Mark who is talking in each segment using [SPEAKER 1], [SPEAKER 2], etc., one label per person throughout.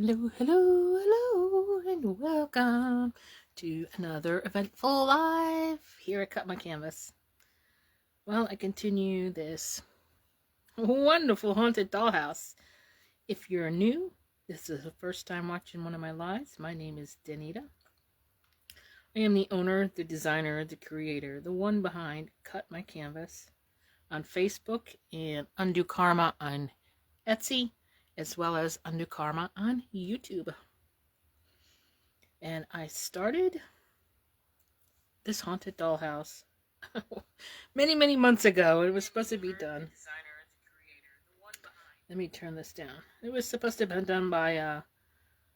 [SPEAKER 1] Hello, hello, hello, and welcome to another eventful live. Here I cut my canvas. Well, I continue this wonderful haunted dollhouse. If you're new, this is the first time watching one of my lives. My name is Danita. I am the owner, the designer, the creator, the one behind Cut My Canvas on Facebook and Undo Karma on Etsy, as well as Undo Karma on YouTube. And I started this haunted dollhouse many months ago. It was supposed to be done. Let me turn this down. It was supposed to have been done by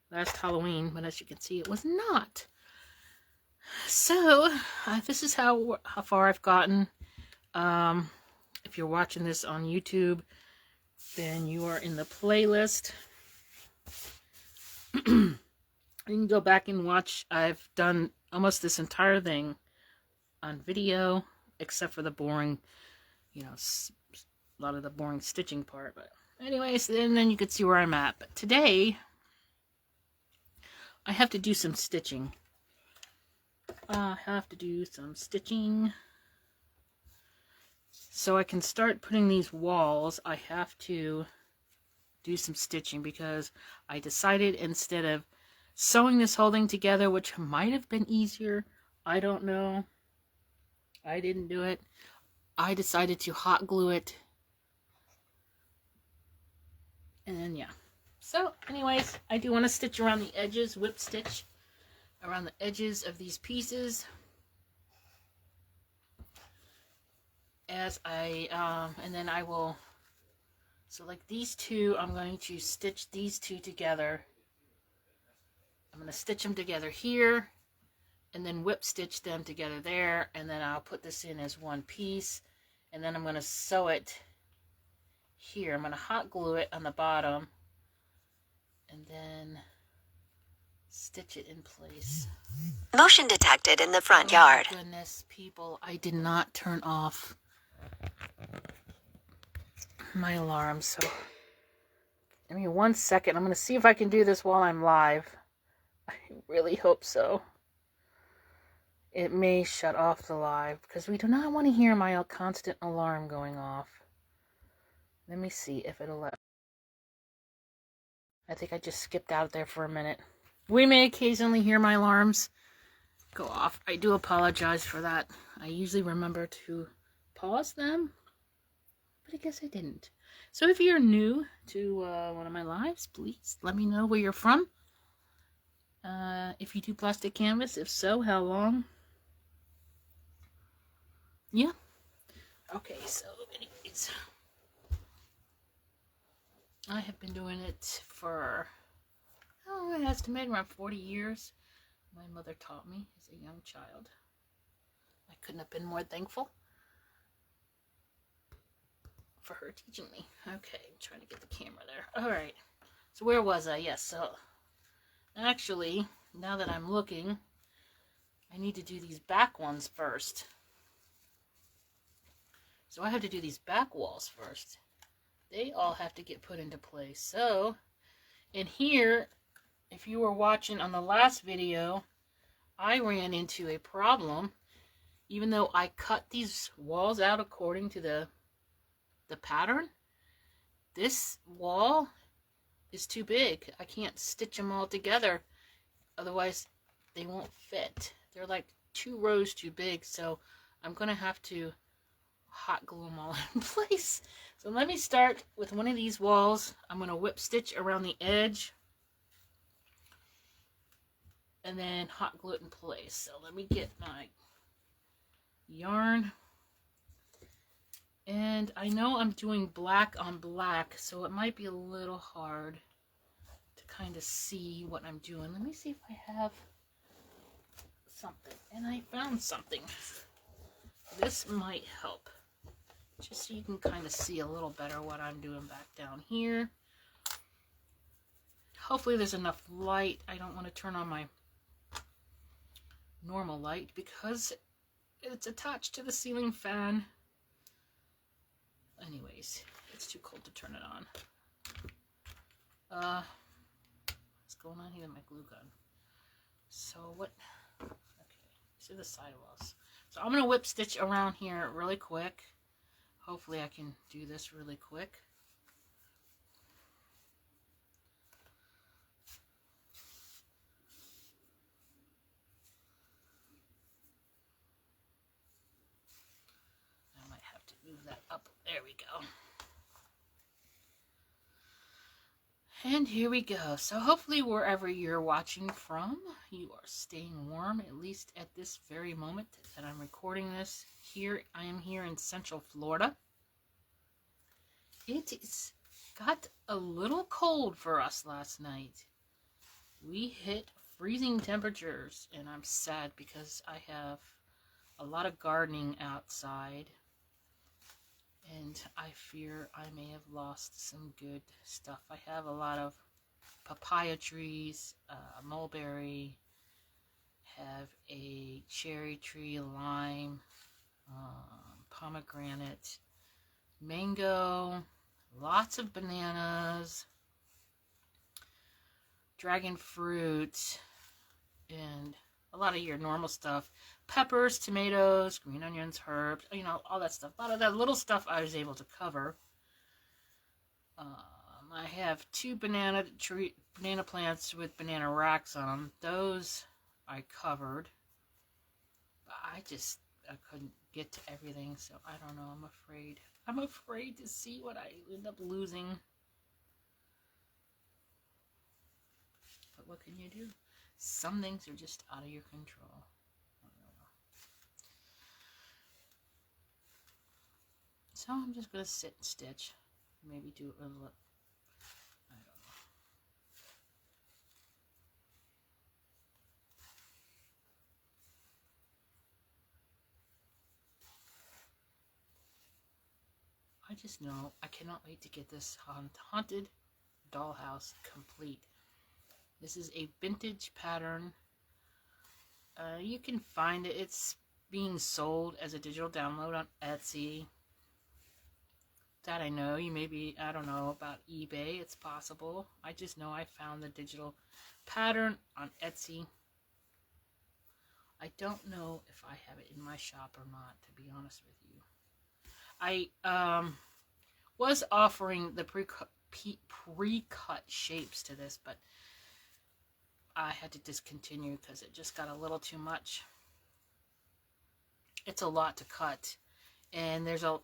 [SPEAKER 1] last Halloween, but as you can see, it was not. So this is how far I've gotten. If you're watching this on YouTube, then you are in the playlist. You can go back and watch. I've done almost this entire thing on video, except for the boring, a lot of the boring stitching part. But anyways, then you can see where I'm at. But today, I have to do some stitching. So I can start putting these walls. I have to do some stitching because I decided instead of sewing this whole thing together, which might have been easier, I don't know. I didn't do it. I decided to hot glue it. And then, yeah. So, anyways, I do want to stitch around the edges, whip stitch around the edges of these pieces. As and then I will, so like these two, I'm going to stitch these two together. I'm going to stitch them together here, and then whip stitch them together there, and then I'll put this in as one piece, and then I'm going to sew it here. I'm going to hot glue it on the bottom, and then stitch it in place.
[SPEAKER 2] Motion detected in the front yard.
[SPEAKER 1] Goodness, people, I did not turn off my alarm, so give me 1 second. I'm going to see if I can do this while I'm live. I really hope so. It may shut off the live because we do not want to hear my constant alarm going off. Let me see if it'll let. I think I just skipped out there for a minute. We may occasionally hear my alarms go off. I do apologize for that. I usually remember to pause them, but I guess I didn't. So if you're new to one of my lives, please let me know where you're from. If you do plastic canvas, if so, how long? Yeah. Okay, so anyways, I have been doing it for, I estimate around 40 years. My mother taught me as a young child. I couldn't have been more thankful for her teaching me. Okay, I'm trying to get the camera there. All right. So where was I? Yes, so actually, now that I'm looking, I need to do these back ones first. So I have to do these back walls first. They all have to get put into place. So, in here, if you were watching on the last video, I ran into a problem. Even though I cut these walls out according to the pattern, this wall is too big. I can't stitch them all together. Otherwise, they won't fit. They're like 2 rows too big. So, I'm going to have to hot glue them all in place. So let me start with one of these walls. I'm going to whip stitch around the edge and then hot glue it in place. So let me get my yarn, and I know I'm doing black on black, so it might be a little hard to kind of see what I'm doing. Let me see if I have something, and I found something. This might help, just so you can kind of see a little better what I'm doing back down here. Hopefully there's enough light. I don't want to turn on my normal light because it's attached to the ceiling fan. Anyways, it's too cold to turn it on. going on here with my glue gun? So what? Okay, see the sidewalls. So I'm gonna whip stitch around here really quick. Hopefully I can do this really quick. I might have to move that up. There we go. And here we go. So hopefully wherever you're watching from, you are staying warm, at least at this very moment that I'm recording this. Here, I am here in Central Florida. It's got a little cold for us last night. We hit freezing temperatures, and I'm sad because I have a lot of gardening outside. And I fear I may have lost some good stuff. I have a lot of papaya trees, mulberry, have a cherry tree, lime, pomegranate, mango, lots of bananas, dragon fruit, and a lot of your normal stuff. Peppers, tomatoes, green onions, herbs, you know, all that stuff. A lot of that little stuff I was able to cover. I have 2 banana plants with banana racks on them. Those I covered. But I couldn't get to everything, so I don't know. I'm afraid. I'm afraid to see what I end up losing. But what can you do? Some things are just out of your control. So I'm just going to sit and stitch. Maybe do a little, I don't know. I just know I cannot wait to get this haunted dollhouse complete. This is a vintage pattern. You can find it. It's being sold as a digital download on Etsy. That I know. You maybe, I don't know about eBay. It's possible. I just know I found the digital pattern on Etsy. I don't know if I have it in my shop or not, to be honest with you. I was offering the pre-cut shapes to this, but I had to discontinue because it just got a little too much. It's a lot to cut, and there's a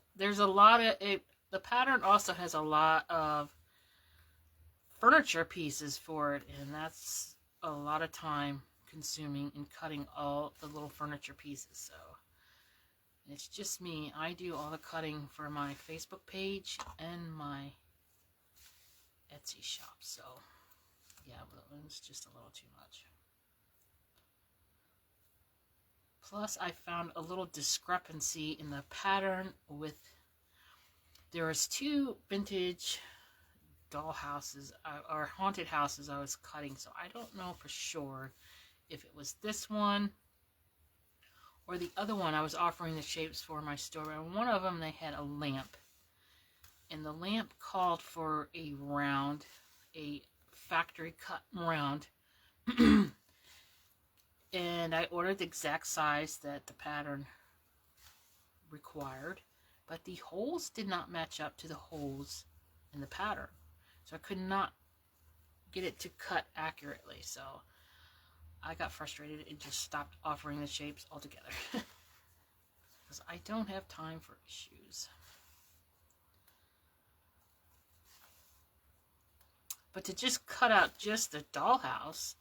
[SPEAKER 1] lot of it. The pattern also has a lot of furniture pieces for it, and that's a lot of time consuming in cutting all the little furniture pieces. So it's just me. I do all the cutting for my Facebook page and my Etsy shop. So yeah, but it's just a little too much. Plus, I found a little discrepancy in the pattern with, there was 2 vintage doll houses, or haunted houses I was cutting, so I don't know for sure if it was this one or the other one I was offering the shapes for my store. And one of them, they had a lamp, and the lamp called for a round, a factory cut round. And I ordered the exact size that the pattern required, but the holes did not match up to the holes in the pattern. So I could not get it to cut accurately. So I got frustrated and just stopped offering the shapes altogether. Because I don't have time for issues. But to just cut out just the dollhouse,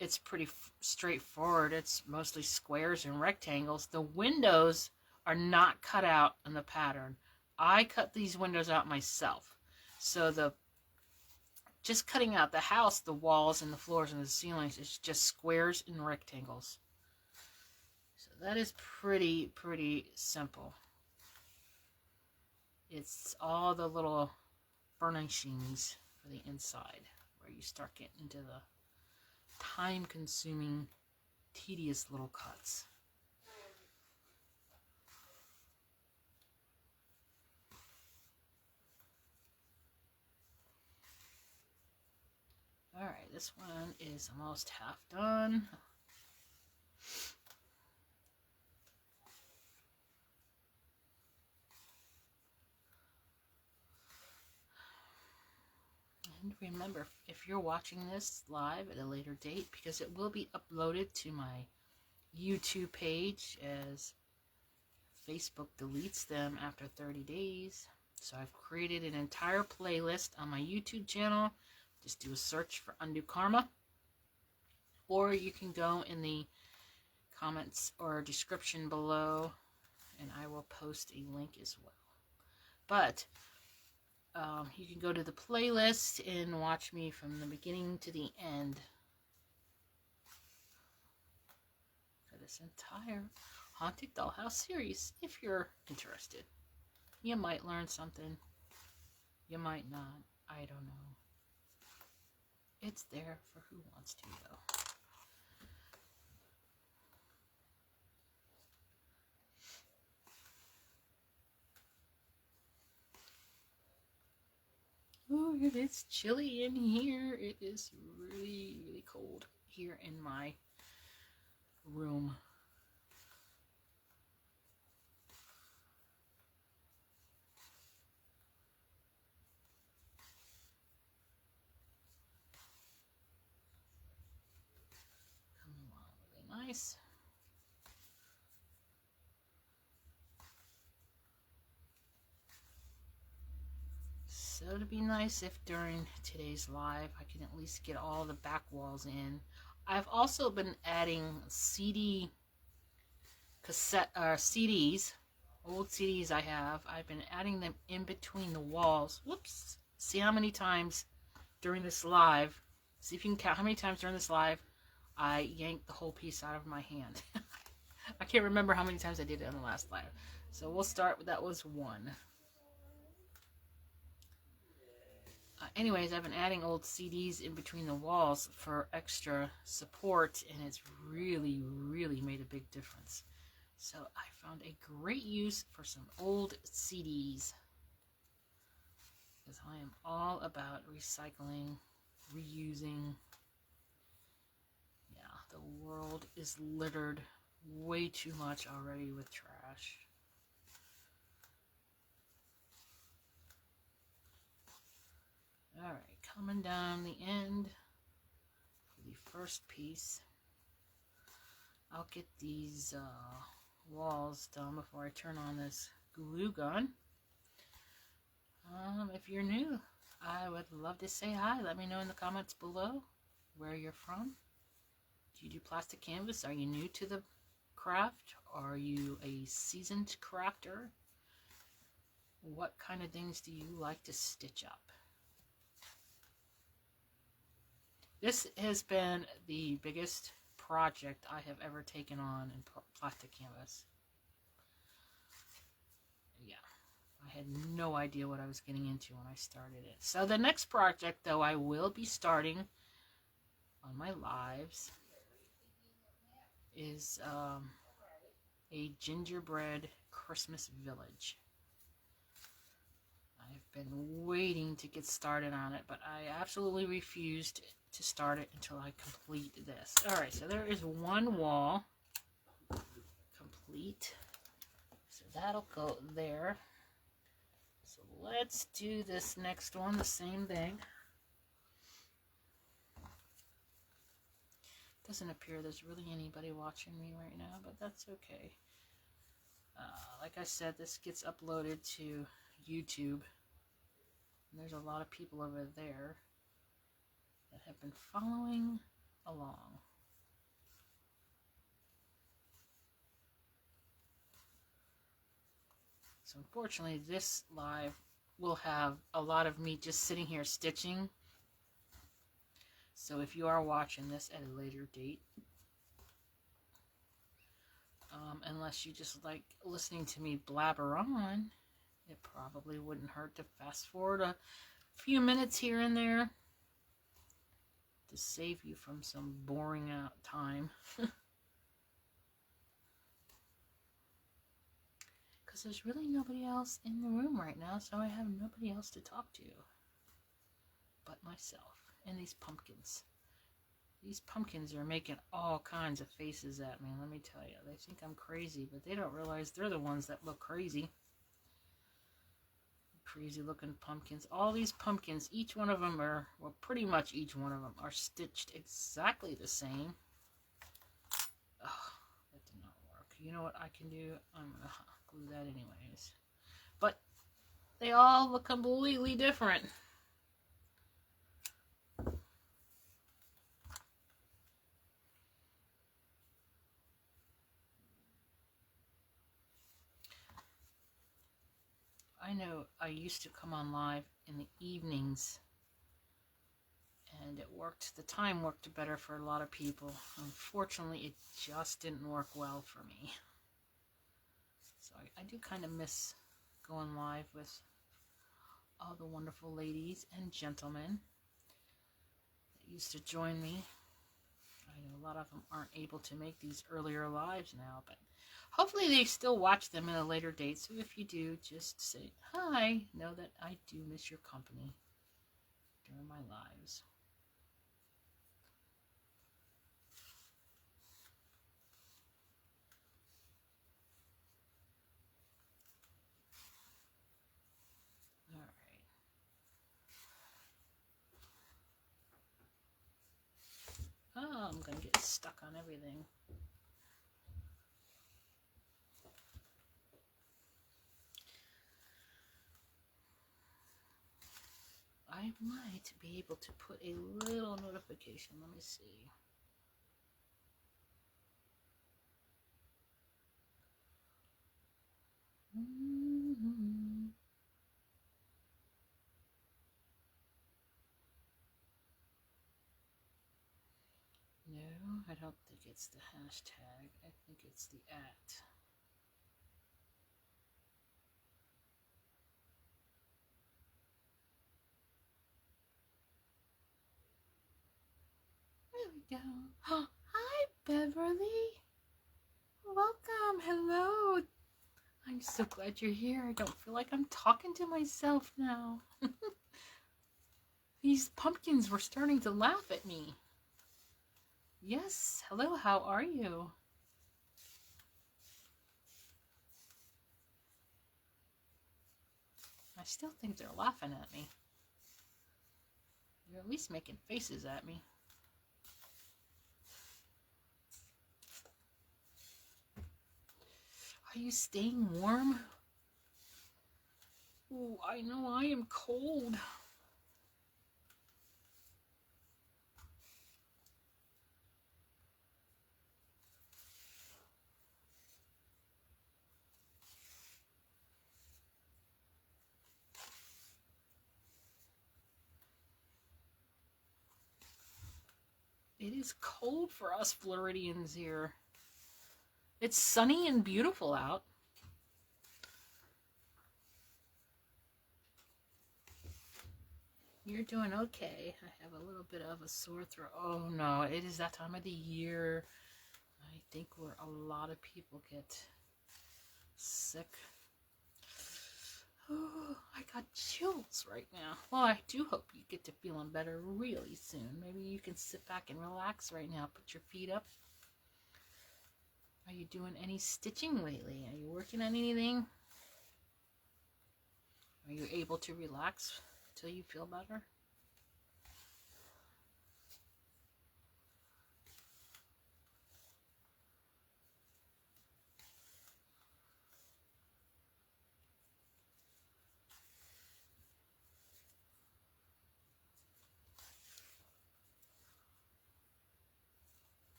[SPEAKER 1] it's pretty straightforward. It's mostly squares and rectangles. The windows are not cut out in the pattern. I cut these windows out myself. So just cutting out the house, the walls and the floors and the ceilings is just squares and rectangles. So that is pretty simple. It's all the little furnishings for the inside where you start getting into the time-consuming, tedious little cuts. Alright, this one is almost half done. And remember, if you're watching this live at a later date, because it will be uploaded to my YouTube page, as Facebook deletes them after 30 days. So I've created an entire playlist on my YouTube channel. Just do a search for Undo Karma. Or you can go in the comments or description below, and I will post a link as well. But you can go to the playlist and watch me from the beginning to the end for this entire Haunted Dollhouse series, if you're interested. You might learn something. You might not. I don't know. It's there for who wants to, though. Oh, it is chilly in here. It is really, really cold here in my room. Coming along really nice. So it'd be nice if during today's live I can at least get all the back walls in. I've also been adding CDs, old CDs I've been adding them in between the walls. Whoops. See how many times during this live, see if you can count how many times during this live I yanked the whole piece out of my hand. I can't remember how many times I did it on the last live. So we'll start with, that was one. Anyways, I've been adding old CDs in between the walls for extra support, and it's really, really made a big difference. So I found a great use for some old CDs, because I am all about recycling, reusing. Yeah, the world is littered way too much already with trash. Alright, coming down the end for the first piece. I'll get these walls done before I turn on this glue gun. If you're new, I would love to say hi. Let me know in the comments below where you're from. Do you do plastic canvas? Are you new to the craft? Are you a seasoned crafter? What kind of things do you like to stitch up? This has been the biggest project I have ever taken on in plastic canvas. Yeah, I had no idea what I was getting into when I started it. So the next project, though, I will be starting on my lives is a gingerbread Christmas village. I've been waiting to get started on it, but I absolutely refused to start it until I complete this. Alright, so there is one wall complete. So that'll go there. So let's do this next one, the same thing. Doesn't appear there's really anybody watching me right now, but that's okay. Like I said, this gets uploaded to YouTube. And there's a lot of people over there that have been following along. So unfortunately, this live will have a lot of me just sitting here stitching. So if you are watching this at a later date, unless you just like listening to me blabber on, it probably wouldn't hurt to fast forward a few minutes here and there to save you from some boring out time. Because there's really nobody else in the room right now, so I have nobody else to talk to. but myself. And these pumpkins. These pumpkins are making all kinds of faces at me, let me tell you. They think I'm crazy, but they don't realize they're the ones that look crazy. Crazy looking pumpkins. All these pumpkins, each one of them are, well, pretty much each one of them are stitched exactly the same. Oh, that did not work. You know what I can do? I'm going to glue that anyways. But they all look completely different. I know I used to come on live in the evenings, and it worked. The time worked better for a lot of people. Unfortunately, it just didn't work well for me. So I do kind of miss going live with all the wonderful ladies and gentlemen that used to join me. I know a lot of them aren't able to make these earlier lives now, but hopefully they still watch them at a later date. So if you do, just say hi. Know that I do miss your company during my lives. All right. Oh, I'm going to get stuck on everything. I might be able to put a little notification. Let me see. No, I don't think it's the hashtag. I think it's the @. There we go. Hi, Beverly. Welcome. Hello. I'm so glad you're here. I don't feel like I'm talking to myself now. These pumpkins were starting to laugh at me. Yes. Hello. How are you? I still think they're laughing at me. They're at least making faces at me. Are you staying warm? Oh, I know I am cold. It is cold for us Floridians here. It's sunny and beautiful out. You're doing okay. I have a little bit of a sore throat. Oh no, it is that time of the year. I think where a lot of people get sick. Oh, I got chills right now. Well, I do hope you get to feeling better really soon. Maybe you can sit back and relax right now. Put your feet up. Are you doing any stitching lately? Are you working on anything? Are you able to relax till you feel better?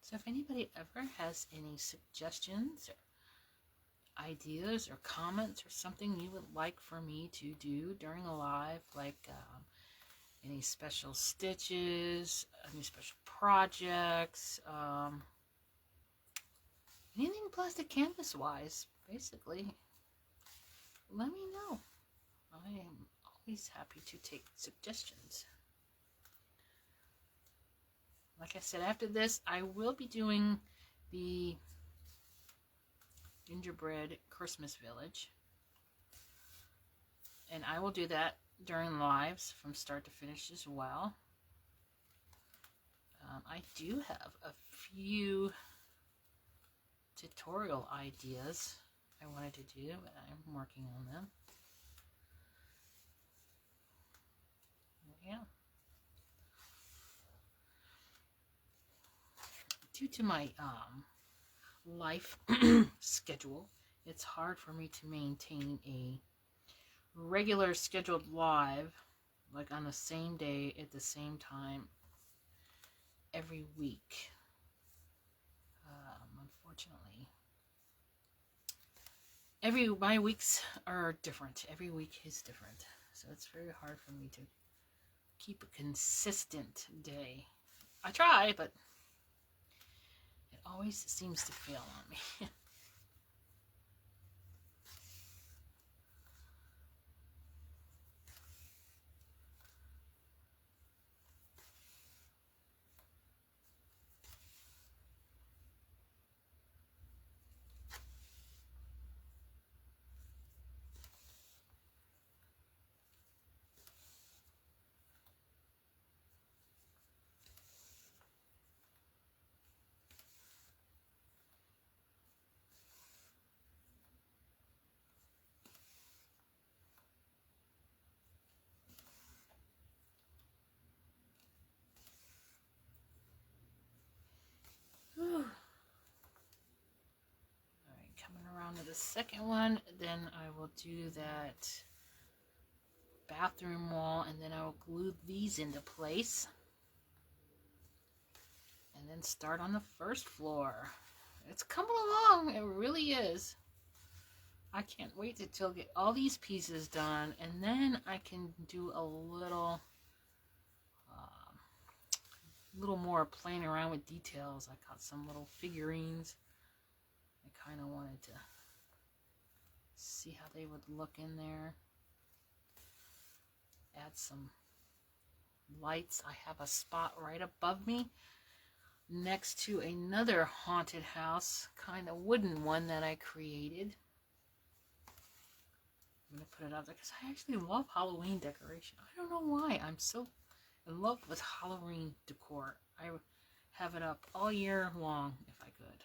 [SPEAKER 1] So if anybody ever has any suggestions or ideas or comments or something you would like for me to do during a live, like any special stitches, any special projects, anything plastic canvas wise, basically, let me know. I am always happy to take suggestions. Like I said, after this, I will be doing the gingerbread Christmas village. And I will do that during lives from start to finish as well. I do have a few tutorial ideas I wanted to do, but I'm working on them. Yeah. Due to my life schedule, it's hard for me to maintain a regular scheduled live, like on the same day at the same time every week. Unfortunately, my weeks are different. Every week is different, so it's very hard for me to keep a consistent day. I try, but it always seems to fail on me. Alright, coming around to the second one, then I will do that bathroom wall, and then I will glue these into place. And then start on the first floor. It's coming along, it really is. I can't wait to get all these pieces done, and then I can do a little more playing around with details. I got some little figurines. I kind of wanted to see how they would look in there. Add some lights. I have a spot right above me next to another haunted house, kind of wooden one that I created. I'm going to put it out there because I actually love Halloween decoration. I don't know why. I'm so in love with Halloween decor. I have it up all year long if I could.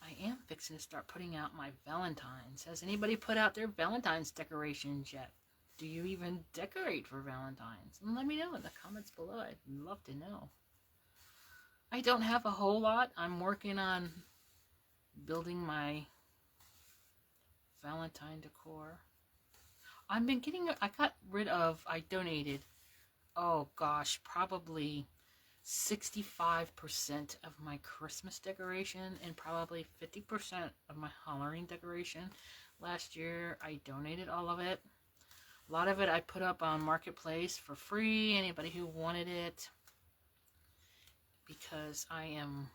[SPEAKER 1] I am fixing to start putting out my Valentines. Has anybody put out their Valentine's decorations yet? Do you even decorate for Valentine's? And let me know in the comments below. I'd love to know. I don't have a whole lot. I'm working on building my Valentine decor. I donated, oh gosh, probably 65% of my Christmas decoration and probably 50% of my Halloween decoration. Last year, I donated all of it. A lot of it I put up on Marketplace for free, anybody who wanted it. Because I am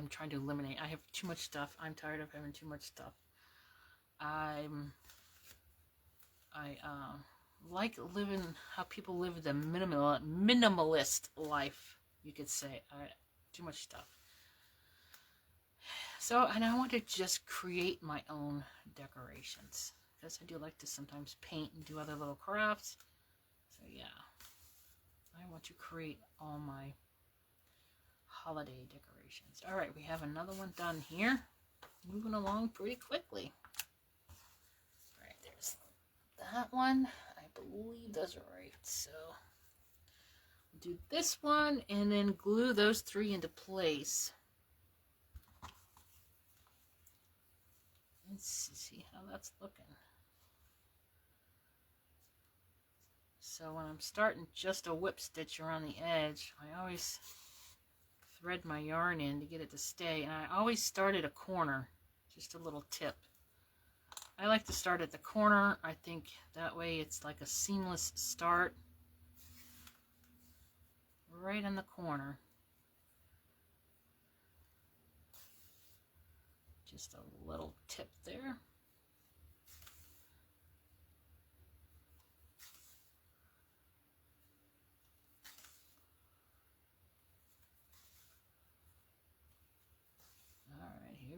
[SPEAKER 1] trying to eliminate. I have too much stuff. I'm tired of having too much stuff. I like living how people live the minimalist life, you could say. Too much stuff. So, and I want to just create my own decorations. Because I do like to sometimes paint and do other little crafts. So yeah. I want to create all my holiday decorations. Alright, we have another one done here. Moving along pretty quickly. Alright, there's that one. I believe those are right. So, we'll do this one and then glue those three into place. Let's see how that's looking. So when I'm starting just a whip stitch around the edge, I always thread my yarn in to get it to stay, and I always start at a corner. Just a little tip. I like to start at the corner. I think that way it's like a seamless start. Right in the corner. Just a little tip there.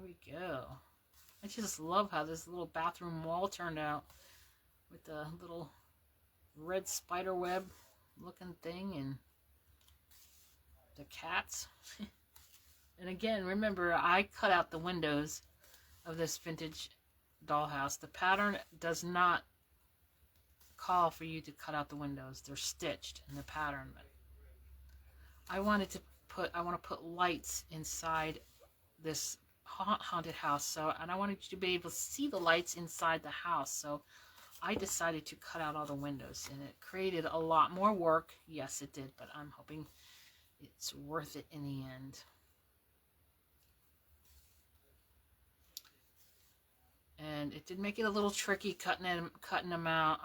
[SPEAKER 1] we go. I just love how this little bathroom wall turned out with the little red spider web looking thing and the cats. And again, remember, I cut out the windows of this vintage dollhouse. The pattern does not call for you to cut out the windows. They're stitched in the pattern. But I want to put lights inside this haunted house. So, and I wanted you to be able to see the lights inside the house. So I decided to cut out all the windows, and it created a lot more work. Yes, it did, but I'm hoping it's worth it in the end. And it did make it a little tricky cutting them out.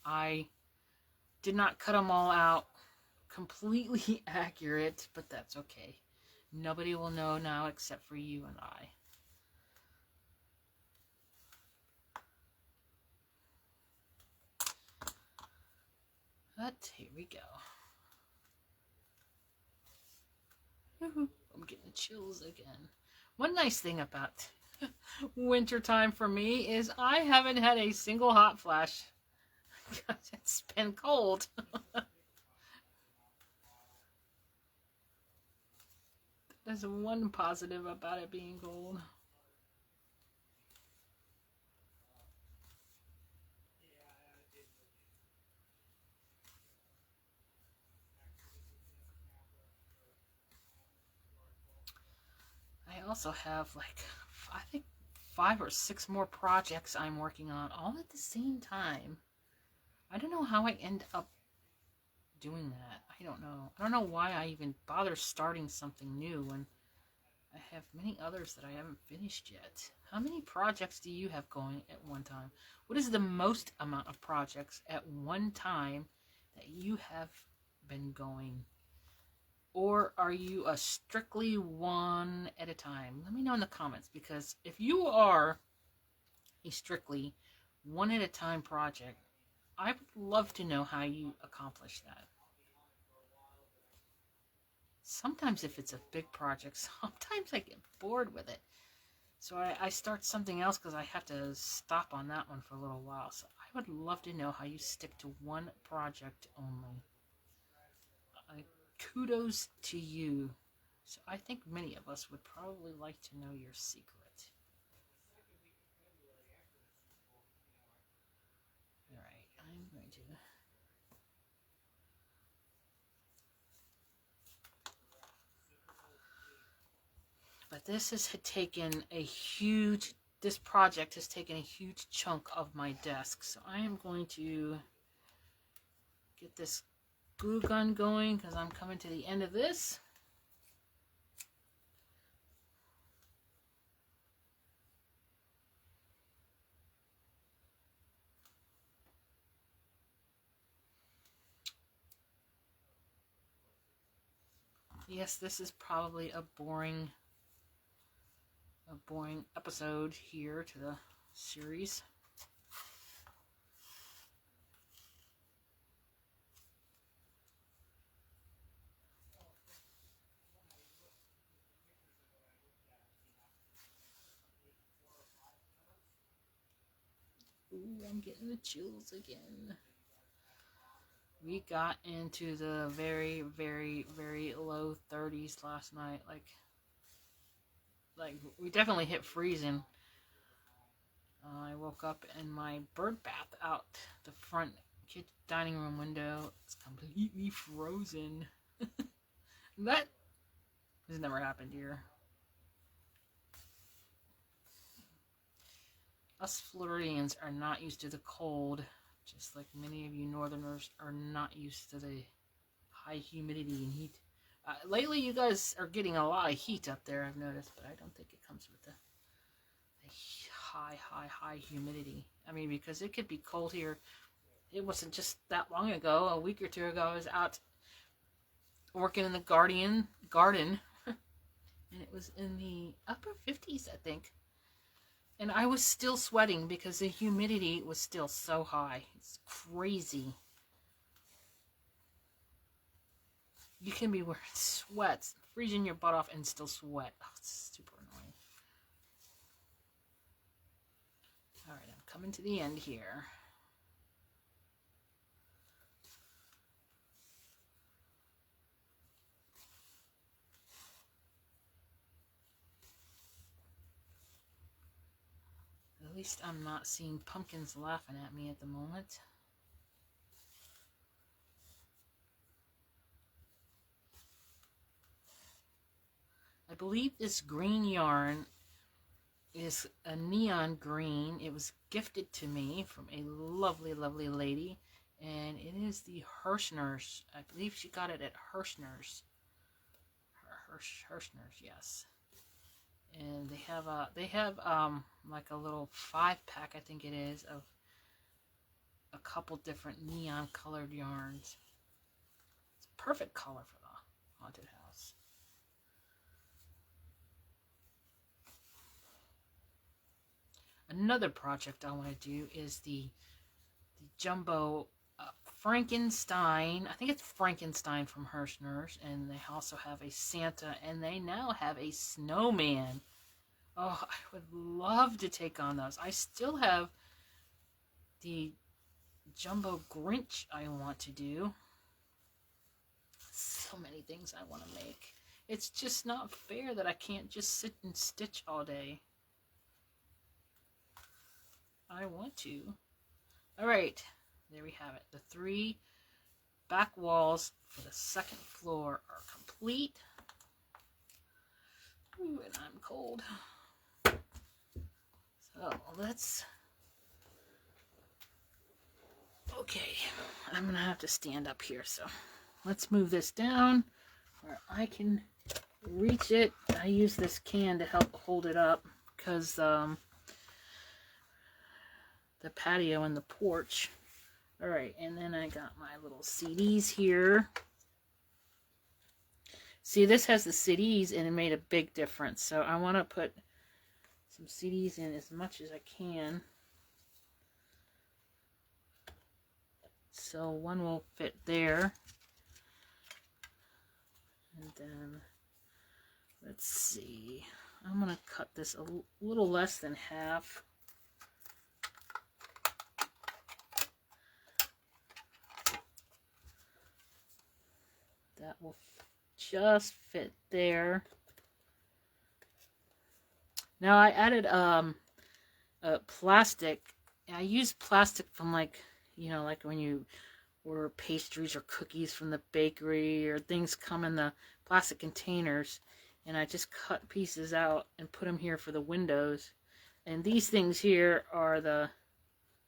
[SPEAKER 1] I did not cut them all out completely accurate, but that's okay. Nobody will know now except for you and I. But here we go. I'm getting chills again. One nice thing about wintertime for me is I haven't had a single hot flash because it's been cold. There's one positive about it being cold. I also have like, I think 5 or 6 more projects I'm working on all at the same time. I don't know how I end up doing that. I don't know. I don't know why I even bother starting something new when I have many others that I haven't finished yet. How many projects do you have going at one time? What is the most amount of projects at one time that you have been going? Or are you a strictly one at a time? Let me know in the comments, because if you are a strictly one at a time project, I would love to know how you accomplish that. Sometimes if it's a big project, sometimes I get bored with it. So I start something else because I have to stop on that one for a little while. So I would love to know how you stick to one project only. Kudos to you. So I think many of us would probably like to know your secret. Alright, I'm going to... But this has taken a huge... This project has taken a huge chunk of my desk. So I am going to get this glue gun going because I'm coming to the end of this. Yes, this is probably a boring episode here to the series. Ooh, I'm getting the chills again. We got into the very, very, very low 30s last night. Like we definitely hit freezing. I woke up and my bird bath out the front kitchen dining room window. It's completely frozen. That has never happened here. Us Floridians are not used to the cold, just like many of you Northerners are not used to the high humidity and heat. Lately, you guys are getting a lot of heat up there, I've noticed, but I don't think it comes with the high humidity. I mean, because it could be cold here. It wasn't just that long ago, a week or two ago, I was out working in the garden, and it was in the upper 50s, I think. And I was still sweating because the humidity was still so high. It's crazy. You can be wearing sweats, freezing your butt off, and still sweat. Oh, it's super annoying. coming to the end here. At least I'm not seeing pumpkins laughing at me at the moment. I believe this green yarn is a neon green. It was gifted to me from a lovely, lovely lady. And it is the Hirschner's. I believe she got it at Hirschner's. Hirschner's, yes. And they have like a little 5-pack, I think it is, of a couple different neon colored yarns. It's a perfect color for the haunted house. Another project I want to do is the jumbo Frankenstein. I think it's Frankenstein from Hirschner's, and they also have a Santa, and they now have a snowman. Oh, I would love to take on those. I still have the jumbo Grinch I want to do. So many things I want to make. It's just not fair that I can't just sit and stitch all day. I want to. All right, there we have it. The 3 back walls for the second floor are complete. Ooh, and I'm cold. So let's... Okay, I'm going to have to stand up here, so let's move this down where I can reach it. I use this can to help hold it up because the patio and the porch. All right, and then I got my little CDs here. See, this has the CDs and it made a big difference. So I want to put some CDs in as much as I can. So one will fit there. And then, let's see. I'm going to cut this a little less than half. That will just fit there. Now I added plastic. I use plastic from like when you order pastries or cookies from the bakery, or things come in the plastic containers, and I just cut pieces out and put them here for the windows. And these things here are the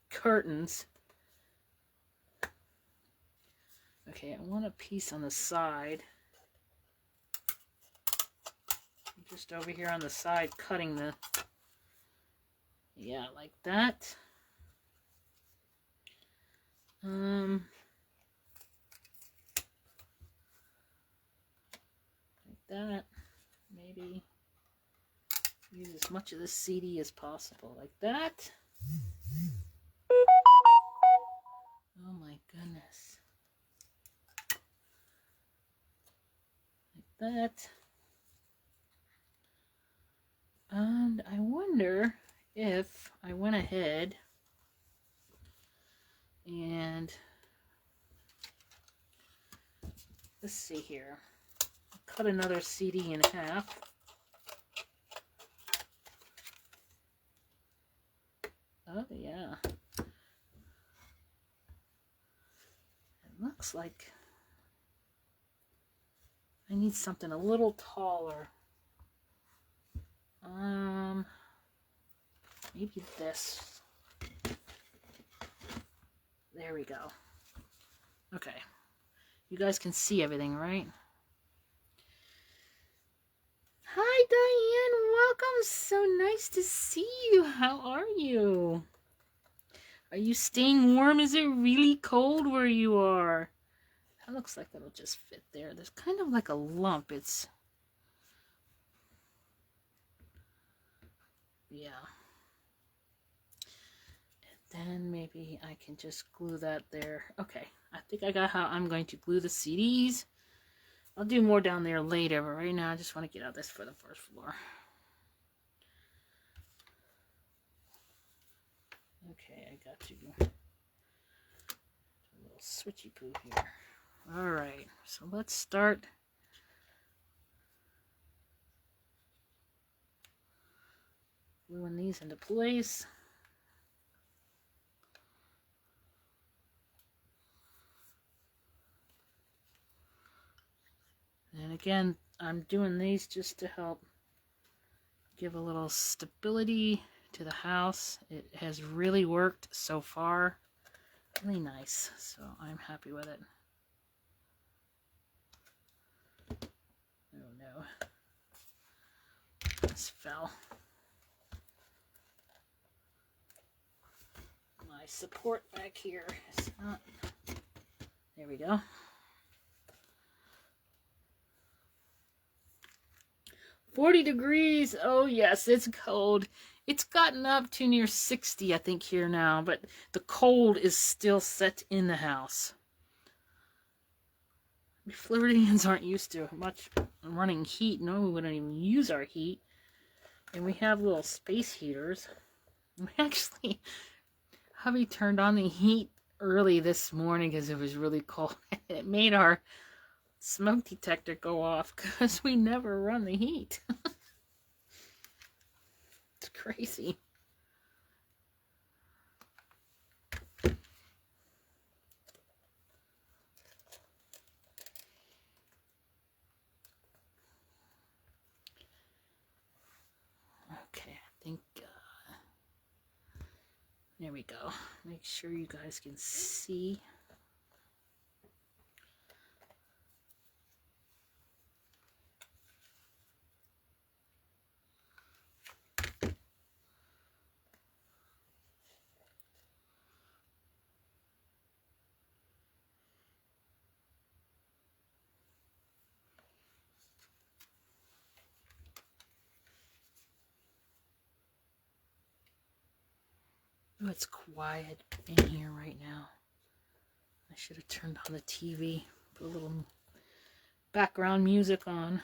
[SPEAKER 1] curtains. Okay, I want a piece on the side. I'm just over here on the side cutting the, yeah, like that. Like that. Maybe use as much of the CD as possible, like that. Oh my goodness. Like that. And I wonder if I went ahead and let's see here. I'll cut another CD in half. Oh yeah. It looks like I need something a little taller. Maybe this. There we go. Okay. You guys can see everything, right? Hi, Diane. Welcome. So nice to see you. How are you? Are you staying warm? Is it really cold where you are? That looks like that'll just fit there. There's kind of like a lump. It's... yeah. And then maybe I can just glue that there. Okay. I think I got how I'm going to glue the CDs. I'll do more down there later, but right now I just want to get out this for the first floor. Okay, I got to do a little switchy poo here. Alright, so let's start gluing these into place. And again, I'm doing these just to help give a little stability to the house. It has really worked so far. Really nice, so I'm happy with it. Oh no. This fell. My support back here is not... There we go. "40 degrees. Oh yes, it's cold. It's gotten up to near 60, I think, here now, but the cold is still set in the house. We Floridians aren't used to much running heat. No, we wouldn't even use our heat. And we have little space heaters. We actually, hubby turned on the heat early this morning because it was really cold. It made our smoke detector go off because we never run the heat. It's crazy. Okay, I think there we go. Make sure you guys can see. Oh, it's quiet in here right now. I should have turned on the TV, put a little background music on.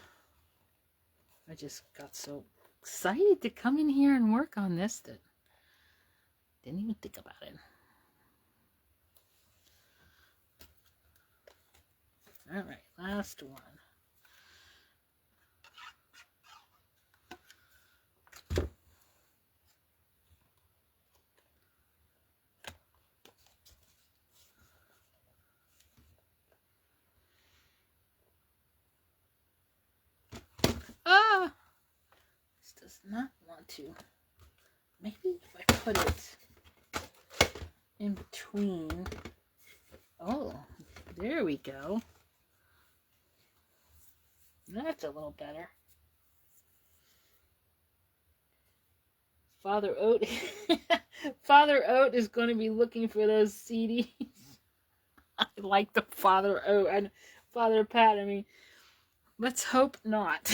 [SPEAKER 1] I just got so excited to come in here and work on this that didn't even think about it. All right, last one. Ah! This does not want to. Maybe if I put it in between. Oh, there we go. That's a little better. Father Oat. Father Oat is going to be looking for those CDs. I like the Father Oat and Father Pat. I mean, let's hope not.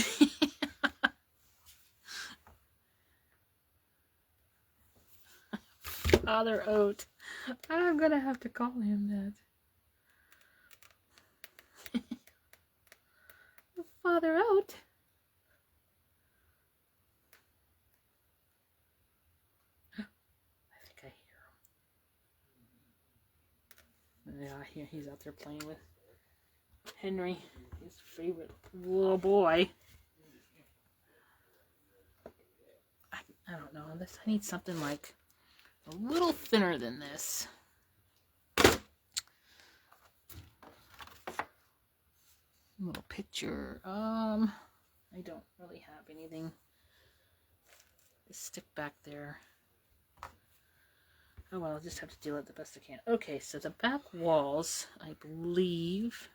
[SPEAKER 1] Father Oat. I'm going to have to call him that. Father Oat. I think I hear him. Yeah, he's out there playing with Henry, his favorite little boy. I don't know. I need something like a little thinner than this. Little picture. I don't really have anything to stick back there. Oh well, I'll just have to deal with it the best I can. Okay, so the back walls, I believe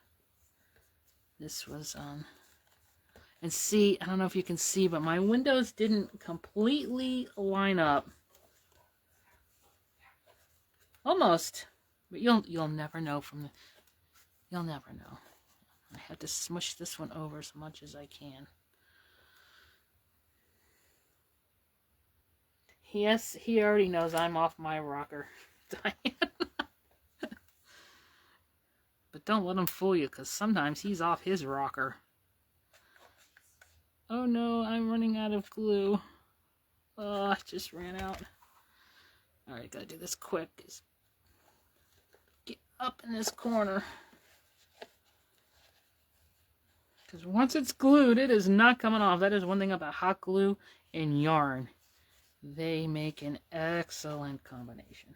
[SPEAKER 1] this was on. And see, I don't know if you can see, but my windows didn't completely line up. Almost, but you'll never know from the. You'll never know. I have to smush this one over as much as I can. Yes, he already knows I'm off my rocker. But don't let him fool you, because sometimes he's off his rocker. Oh no, I'm running out of glue. Oh, I just ran out. Alright, gotta do this quick. Get up in this corner. Because once it's glued, it is not coming off. That is one thing about hot glue and yarn. They make an excellent combination.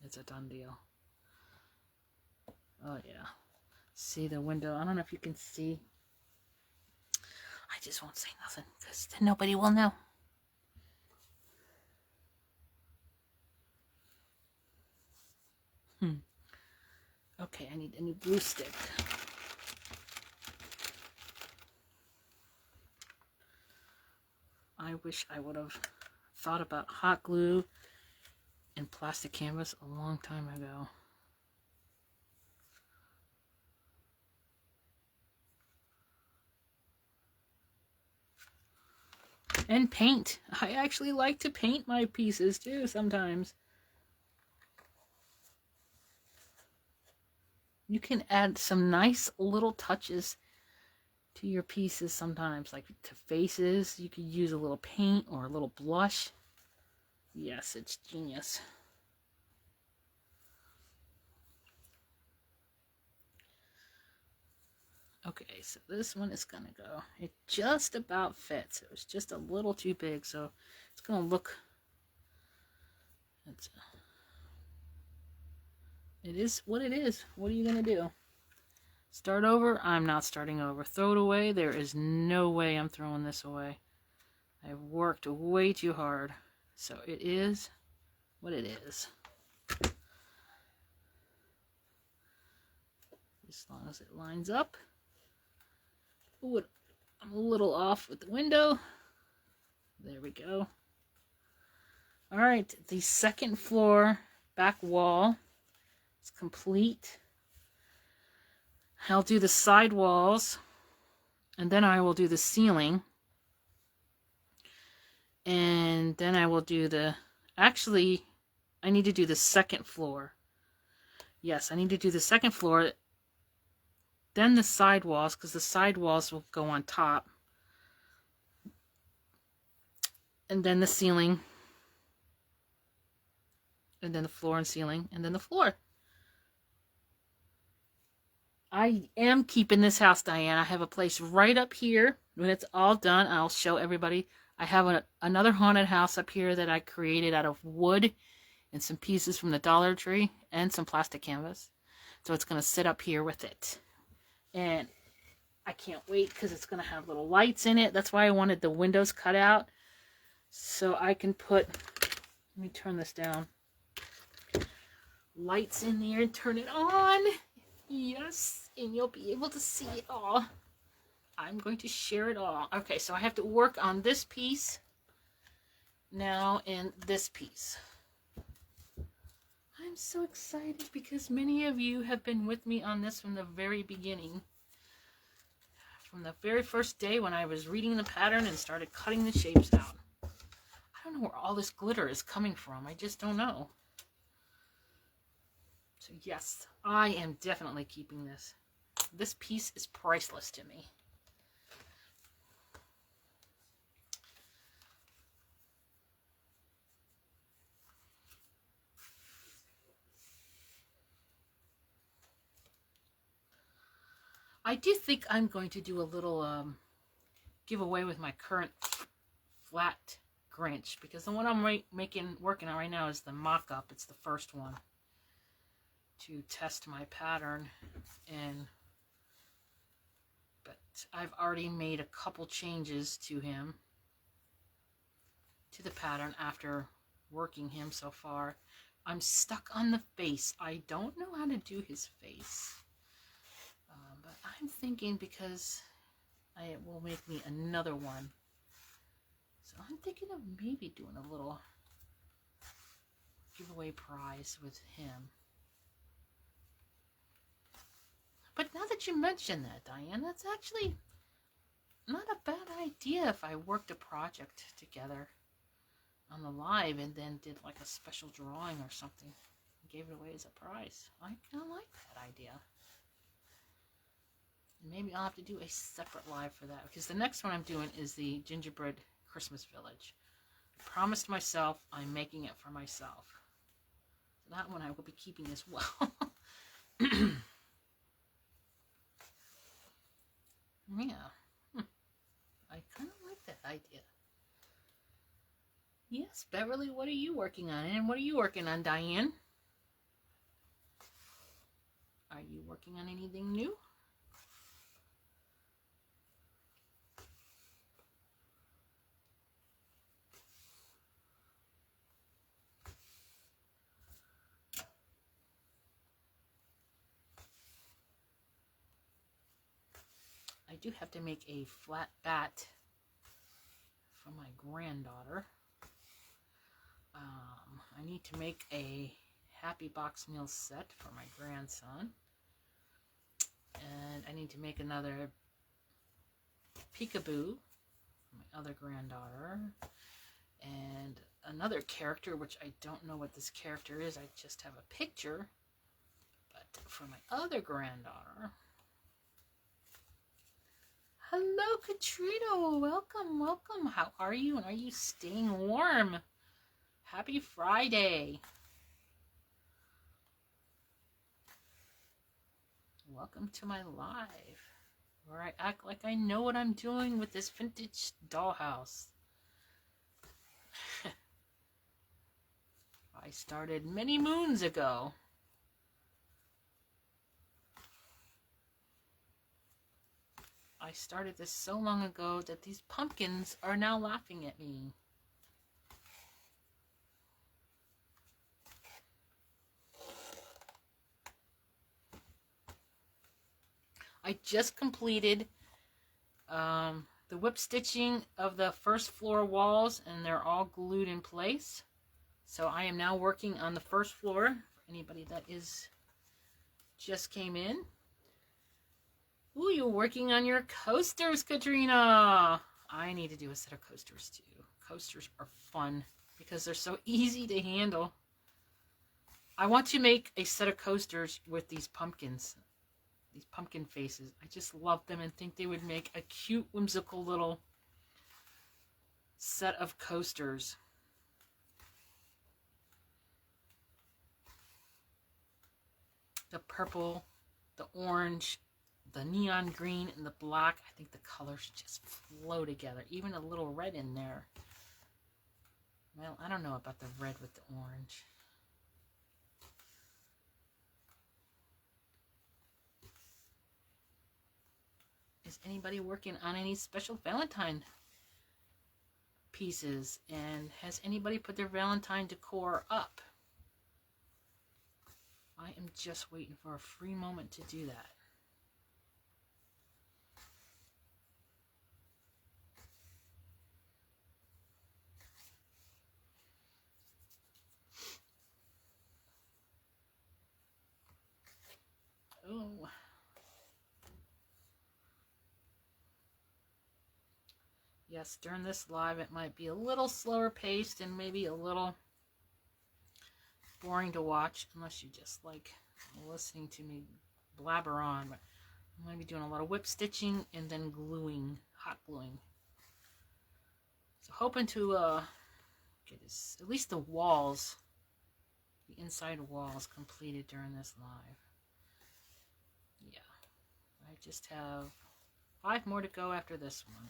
[SPEAKER 1] It's a done deal. Oh yeah. See the window? I don't know if you can see. I just won't say nothing because then nobody will know. Okay, I need a new glue stick. I wish I would have thought about hot glue and plastic canvas a long time ago. And paint. I actually like to paint my pieces too sometimes. You can add some nice little touches to your pieces sometimes, like to faces. You could use a little paint or a little blush. Yes, it's genius. Okay, so this one is gonna go. It just about fits. It was just a little too big, so it's gonna look. It is what it is. What are you gonna do? Start over? I'm not starting over. Throw it away? There is no way I'm throwing this away. I've worked way too hard. So it is what it is. As long as it lines up. Ooh, I'm a little off with the window. There we go. Alright, the second floor back wall is complete. I'll do the side walls, and then I will do the ceiling. And then I will do the... Actually, I need to do the second floor. Yes, I need to do the second floor. Then the side walls, because the side walls will go on top. And then the ceiling. And then the floor and ceiling. And then the floor. I am keeping this house, Diane. I have a place right up here. When it's all done, I'll show everybody. I have another haunted house up here that I created out of wood and some pieces from the Dollar Tree and some plastic canvas. So it's going to sit up here with it. And I can't wait because it's going to have little lights in it. That's why I wanted the windows cut out. So I can put, let me turn this down. Lights in there and turn it on. Yes, and you'll be able to see it all. I'm going to share it all. Okay, so I have to work on this piece now and this piece. I'm so excited because many of you have been with me on this from the very beginning. From the very first day when I was reading the pattern and started cutting the shapes out. I don't know where all this glitter is coming from. I just don't know. So yes, I am definitely keeping this. This piece is priceless to me. I do think I'm going to do a little giveaway with my current flat Grinch, because the one I'm working on right now is the mock-up. It's the first one to test my pattern, but I've already made a couple changes to him, to the pattern after working him so far. I'm stuck on the face. I don't know how to do his face. But I'm thinking, because it will make me another one. So I'm thinking of maybe doing a little giveaway prize with him. But now that you mention that, Diane, that's actually not a bad idea if I worked a project together on the live and then did like a special drawing or something and gave it away as a prize. I kind of like that idea. Maybe I'll have to do a separate live for that, because the next one I'm doing is the Gingerbread Christmas Village. promised myself I'm making it for myself. That one I will be keeping as well. Yeah. I kind of like that idea. Yes, Beverly, what are you working on? And what are you working on, Diane? Are you working on anything new? I do have to make a flat bat for my granddaughter. I need to make a Happy Box meal set for my grandson. And I need to make another peekaboo for my other granddaughter. And another character, which I don't know what this character is. I just have a picture. But for my other granddaughter... Hello, Katrina. Welcome, welcome. How are you? And are you staying warm? Happy Friday. Welcome to my live, where I act like I know what I'm doing with this vintage dollhouse. I started many moons ago. I started this so long ago that these pumpkins are now laughing at me. I just completed the whip stitching of the first floor walls, and they're all glued in place. So I am now working on the first floor for anybody that is just came in. Ooh, you're working on your coasters, Katrina. I need to do a set of coasters too. Coasters are fun because they're so easy to handle. I want to make a set of coasters with these pumpkins. These pumpkin faces. I just love them and think they would make a cute, whimsical little set of coasters. The purple, the orange, the neon green, and the black. I think the colors just flow together. Even a little red in there. Well, I don't know about the red with the orange. Is anybody working on any special Valentine pieces? And has anybody put their Valentine decor up? I am just waiting for a free moment to do that. Oh. Yes, during this live, it might be a little slower paced and maybe a little boring to watch, unless you just like listening to me blabber on. But I'm going to be doing a lot of whip stitching and then gluing, hot gluing. So hoping to get this, at least the walls, the inside walls completed during this live. Yeah, I just have 5 more to go after this one.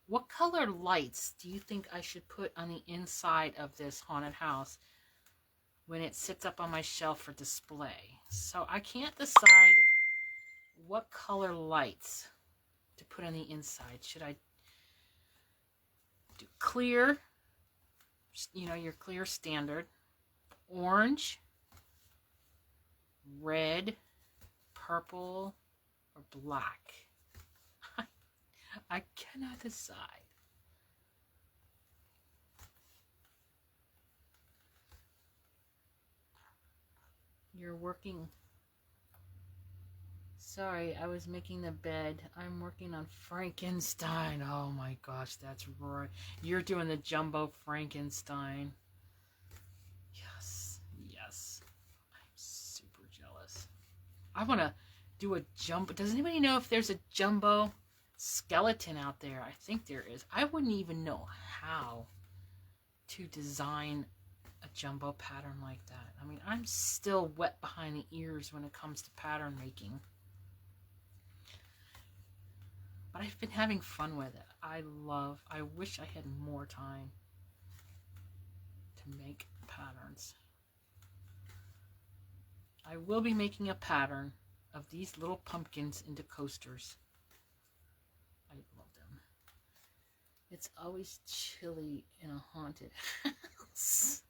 [SPEAKER 1] What color lights do you think I should put on the inside of this haunted house when it sits up on my shelf for display? So I can't decide what color lights to put on the inside. Should I do clear, you know, your clear standard, orange, red, purple, or black? I cannot decide. You're working. Sorry, I was making the bed. I'm working on Frankenstein. Oh my gosh, that's right. You're doing the jumbo Frankenstein. Yes, yes. I want to do a jumbo. Does anybody know if there's a jumbo skeleton out there? I think there is. I wouldn't even know how to design a jumbo pattern like that. I mean, I'm still wet behind the ears when it comes to pattern making. But I've been having fun with it. I wish I had more time to make patterns. I will be making a pattern of these little pumpkins into coasters. I love them. It's always chilly in a haunted house.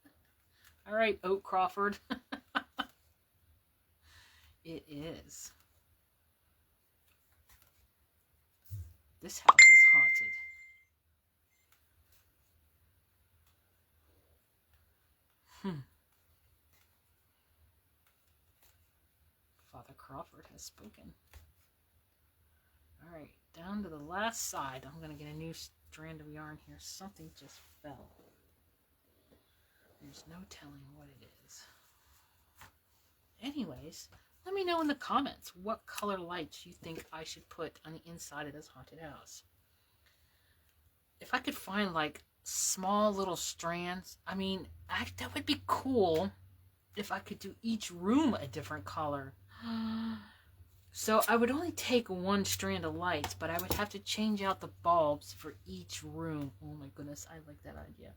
[SPEAKER 1] All right, Oak Crawford. It is. This house is haunted. Father Crawford has spoken. All right, down to the last side. I'm going to get a new strand of yarn here. Something just fell. There's no telling what it is. Anyways, let me know in the comments what color lights you think I should put on the inside of this haunted house. If I could find like small little strands, I mean, that would be cool if I could do each room a different color. So I would only take one strand of lights, but I would have to change out the bulbs for each room. Oh my goodness, I like that idea.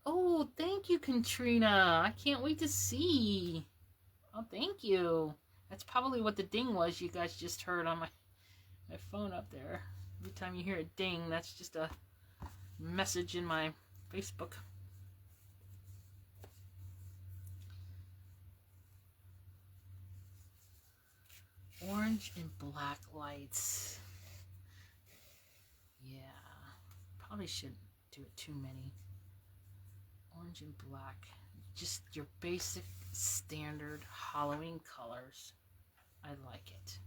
[SPEAKER 1] Oh, thank you, Katrina. I can't wait to see. Oh, thank you. That's probably what the ding was you guys just heard on my phone up there. Every time you hear a ding, that's just a message in my Facebook. Orange and black lights. Yeah, probably shouldn't do it too many. Orange and black. Just your basic standard Halloween colors. I like it.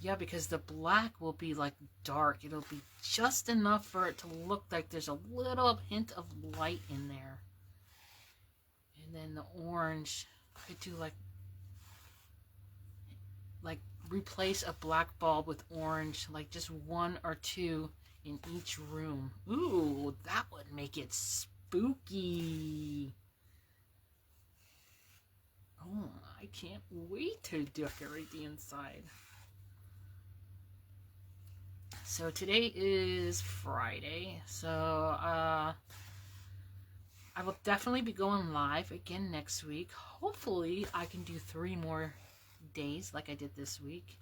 [SPEAKER 1] Yeah, because the black will be like dark. It'll be just enough for it to look like there's a little hint of light in there. And then the orange, I could do like replace a black bulb with orange, like just one or two in each room. Ooh, that would make it spooky. Oh, I can't wait to decorate the inside. So today is Friday, so I will definitely be going live again next week. Hopefully I can do 3 more days like I did this week.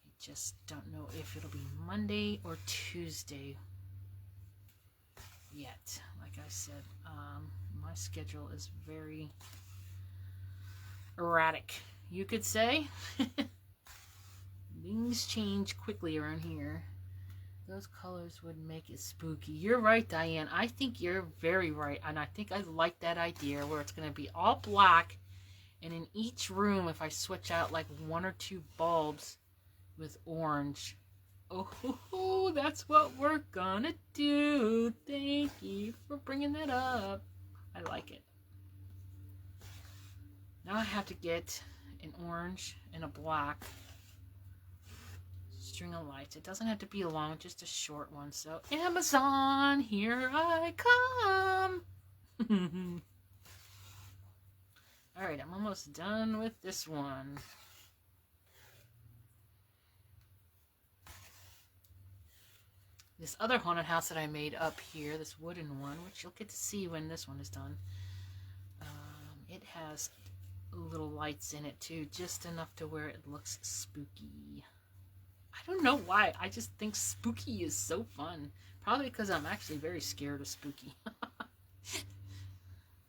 [SPEAKER 1] I just don't know if it'll be Monday or Tuesday yet. Like I said, my schedule is very erratic, you could say. Things change quickly around here. Those colors would make it spooky. You're right, Diane. I think you're very right. And I think I like that idea where it's going to be all black. And in each room, if I switch out like 1 or 2 bulbs with orange. Oh, that's what we're going to do. Thank you for bringing that up. I like it. Now I have to get an orange and a black string of lights. It doesn't have to be long, just a short one. So Amazon, here I come. All right, I'm almost done with this one. This other haunted house that I made up here, this wooden one, which you'll get to see when this one is done, it has little lights in it too, just enough to where it looks spooky. I don't know why. I just think spooky is so fun. Probably because I'm actually very scared of spooky.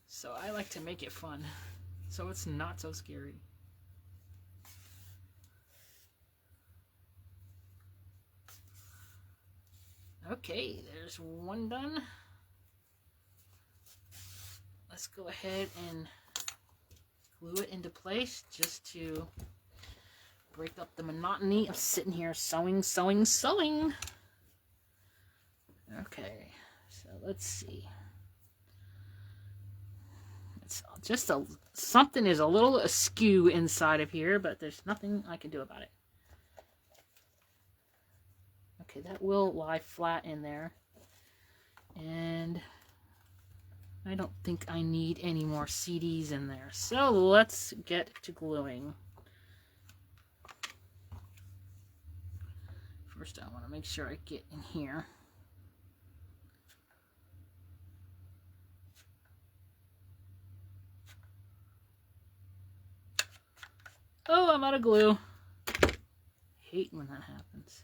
[SPEAKER 1] So I like to make it fun. So it's not so scary. Okay, there's one done. Let's go ahead and glue it into place just to break up the monotony of sitting here sewing. Okay, so let's see. Let's Just something is a little askew inside of here, but there's nothing I can do about it. Okay, that will lie flat in there. And I don't think I need any more CDs in there. So let's get to gluing. First, I want to make sure I get in here. Oh, I'm out of glue. Hate when that happens.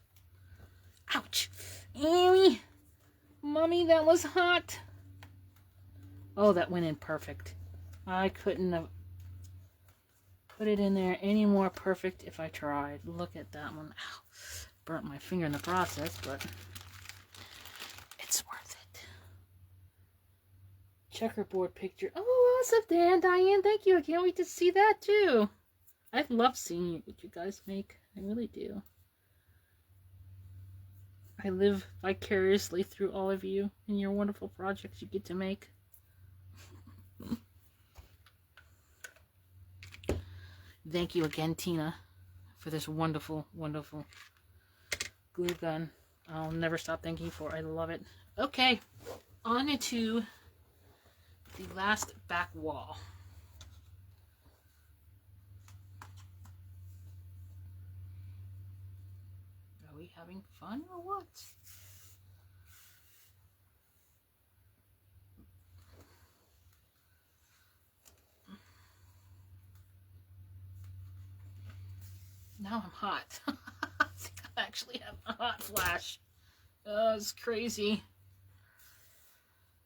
[SPEAKER 1] Ouch. Ewy. Mommy, that was hot. Oh, that went in perfect. I couldn't have put it in there any more perfect if I tried. Look at that one. Ow. Burnt my finger in the process, but it's worth it. Checkerboard picture. Oh, what's up there, Diane? Thank you. I can't wait to see that too. I love seeing what you guys make. I really do. I live vicariously through all of you and your wonderful projects you get to make. Thank you again, Tina, for this wonderful, wonderful glue gun. I'll never stop thanking you for it. I love it. Okay, on to the last back wall. Are we having fun or what? Now I'm hot. I think I actually have a hot flash. Oh, it's crazy.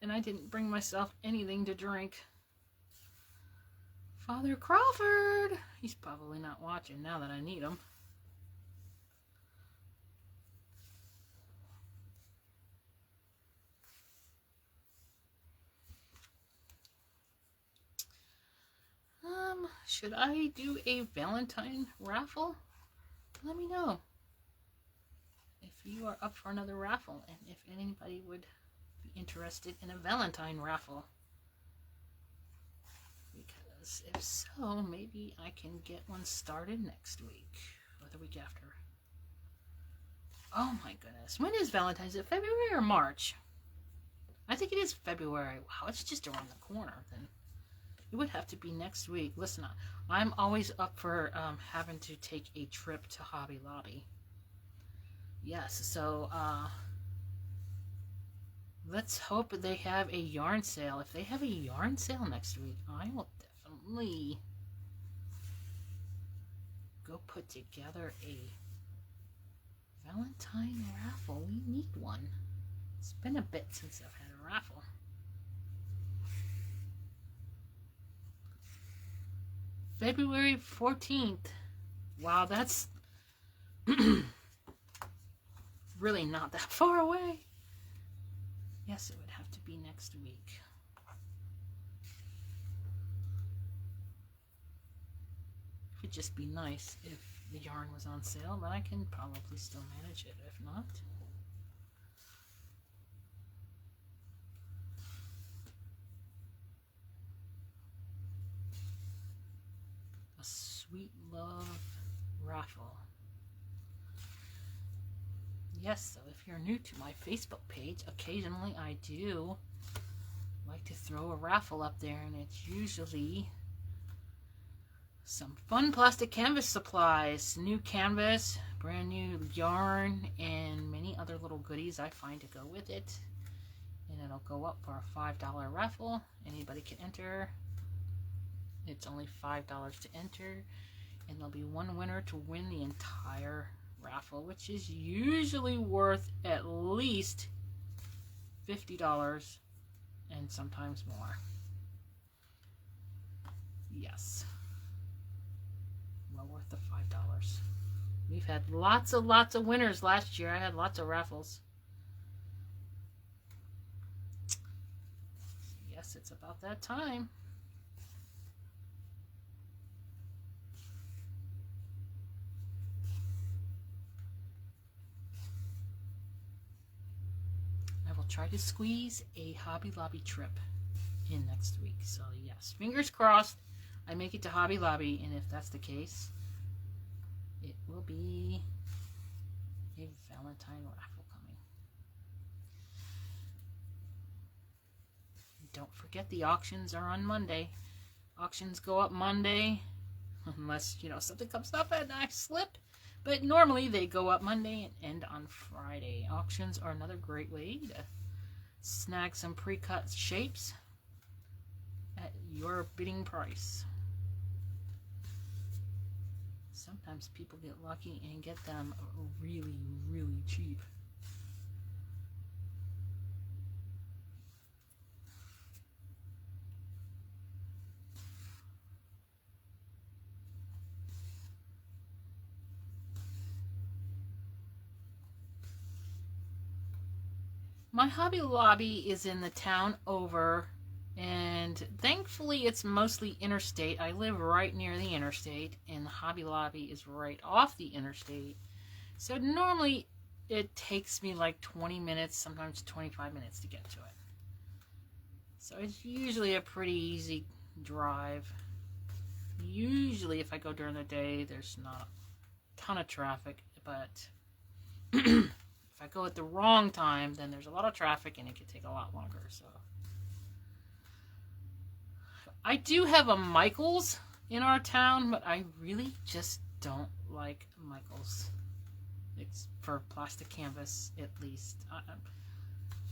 [SPEAKER 1] And I didn't bring myself anything to drink. Father Crawford! He's probably not watching now that I need him. Should I do a Valentine raffle? Let me know if you are up for another raffle and if anybody would be interested in a Valentine raffle. Because if so, maybe I can get one started next week or the week after. Oh my goodness. When is Valentine's? Is it February or March? I think it is February. Wow, it's just around the corner then. It would have to be next week. Listen, I'm always up for having to take a trip to Hobby Lobby. Yes, so let's hope they have a yarn sale. If they have a yarn sale next week, I will definitely go put together a Valentine raffle. We need one. It's been a bit since I've had a raffle. February 14th. Wow, that's really not that far away. Yes, it would have to be next week. It would just be nice if the yarn was on sale, but I can probably still manage it if not. A Sweet Love raffle. Yes, so if you're new to my Facebook page, occasionally I do like to throw a raffle up there, and it's usually some fun plastic canvas supplies, new canvas, brand new yarn, and many other little goodies I find to go with it. And it'll go up for a $5 raffle. Anybody can enter. It's only $5 to enter, and there'll be one winner to win the entire raffle, which is usually worth at least $50 and sometimes more. Yes. Well worth the $5. We've had lots of winners last year. I had lots of raffles. Yes, it's about that time. I will try to squeeze a Hobby Lobby trip in next week. So yes, fingers crossed I make it to Hobby Lobby, and if that's the case, it will be a Valentine raffle coming. Don't forget the auctions are on Monday. Auctions go up Monday, unless, something comes up and I slip. But normally they go up Monday and end on Friday. Auctions are another great way to snag some pre-cut shapes at your bidding price. Sometimes people get lucky and get them really, really cheap. My Hobby Lobby is in the town over, and thankfully it's mostly interstate. I live right near the interstate, and the Hobby Lobby is right off the interstate. So normally it takes me like 20 minutes, sometimes 25 minutes to get to it. So it's usually a pretty easy drive. Usually if I go during the day, there's not a ton of traffic, but if I go at the wrong time, then there's a lot of traffic and it can take a lot longer. So I do have a Michaels in our town, but I really just don't like Michaels. It's for plastic canvas, at least.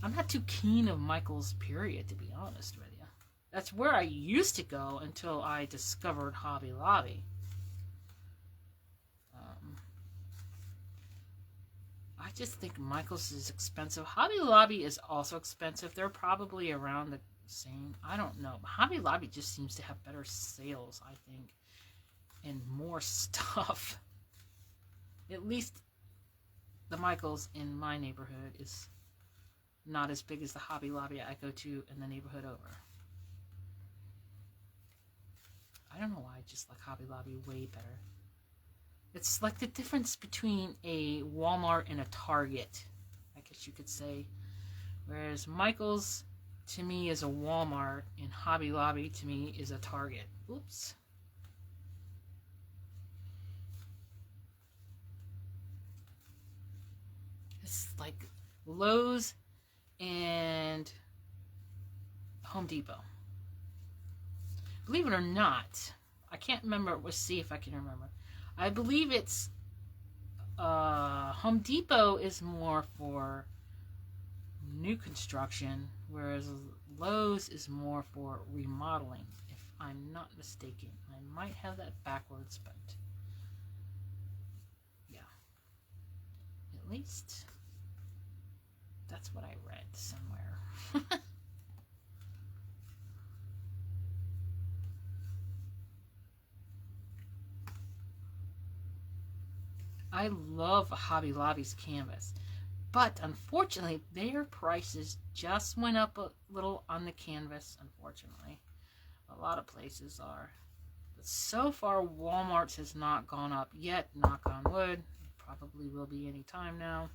[SPEAKER 1] I'm not too keen of Michaels, period, to be honest with you. That's where I used to go until I discovered Hobby Lobby. I just think Michaels is expensive. Hobby Lobby is also expensive. They're probably around the same. I don't know. Hobby Lobby just seems to have better sales, I think, and more stuff. At least the Michaels in my neighborhood is not as big as the Hobby Lobby I go to in the neighborhood over. I don't know why I just like Hobby Lobby way better. It's like the difference between a Walmart and a Target, I guess you could say. Whereas Michaels, to me, is a Walmart, and Hobby Lobby, to me, is a Target. Oops. It's like Lowe's and Home Depot. Believe it or not, I can't remember. Let's see if I can remember. I believe it's Home Depot is more for new construction, whereas Lowe's is more for remodeling, if I'm not mistaken. I might have that backwards, but yeah. At least that's what I read somewhere. I love Hobby Lobby's canvas, but unfortunately their prices just went up a little on the canvas. Unfortunately, a lot of places are, but so far Walmart's has not gone up yet. Knock on wood. It probably will be any time now.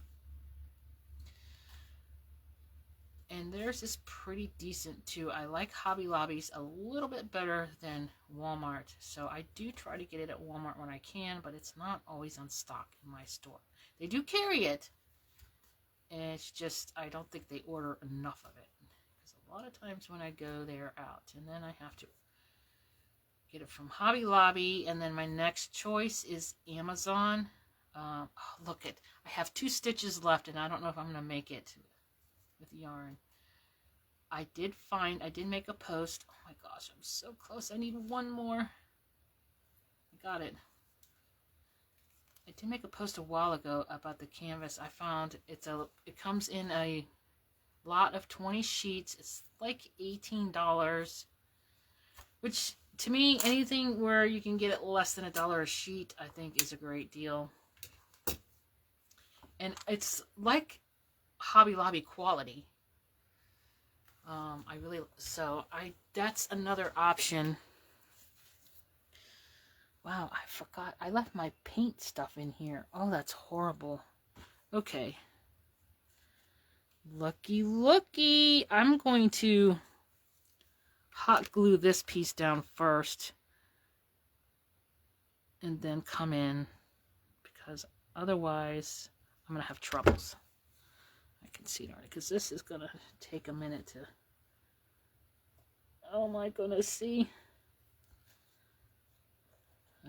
[SPEAKER 1] And theirs is pretty decent too. I like Hobby Lobby's a little bit better than Walmart. So I do try to get it at Walmart when I can, but it's not always on stock in my store. They do carry it. And it's just, I don't think they order enough of it. Because a lot of times when I go, they're out. And then I have to get it from Hobby Lobby. And then my next choice is Amazon. Oh, look it. I have 2 stitches left, and I don't know if I'm going to make it with yarn. I did make a post. Oh my gosh, I'm so close. I need one more. I got it. I did make a post a while ago about the canvas. I found it comes in a lot of 20 sheets. It's like $18, which to me, anything where you can get it less than $1 a sheet, I think is a great deal. And it's like Hobby Lobby quality. That's another option. Wow, I forgot. I left my paint stuff in here. Oh, that's horrible. Okay. Looky, looky. I'm going to hot glue this piece down first and then come in, because otherwise I'm gonna have troubles. I can see it already, because this is gonna take a minute to, oh my goodness, see.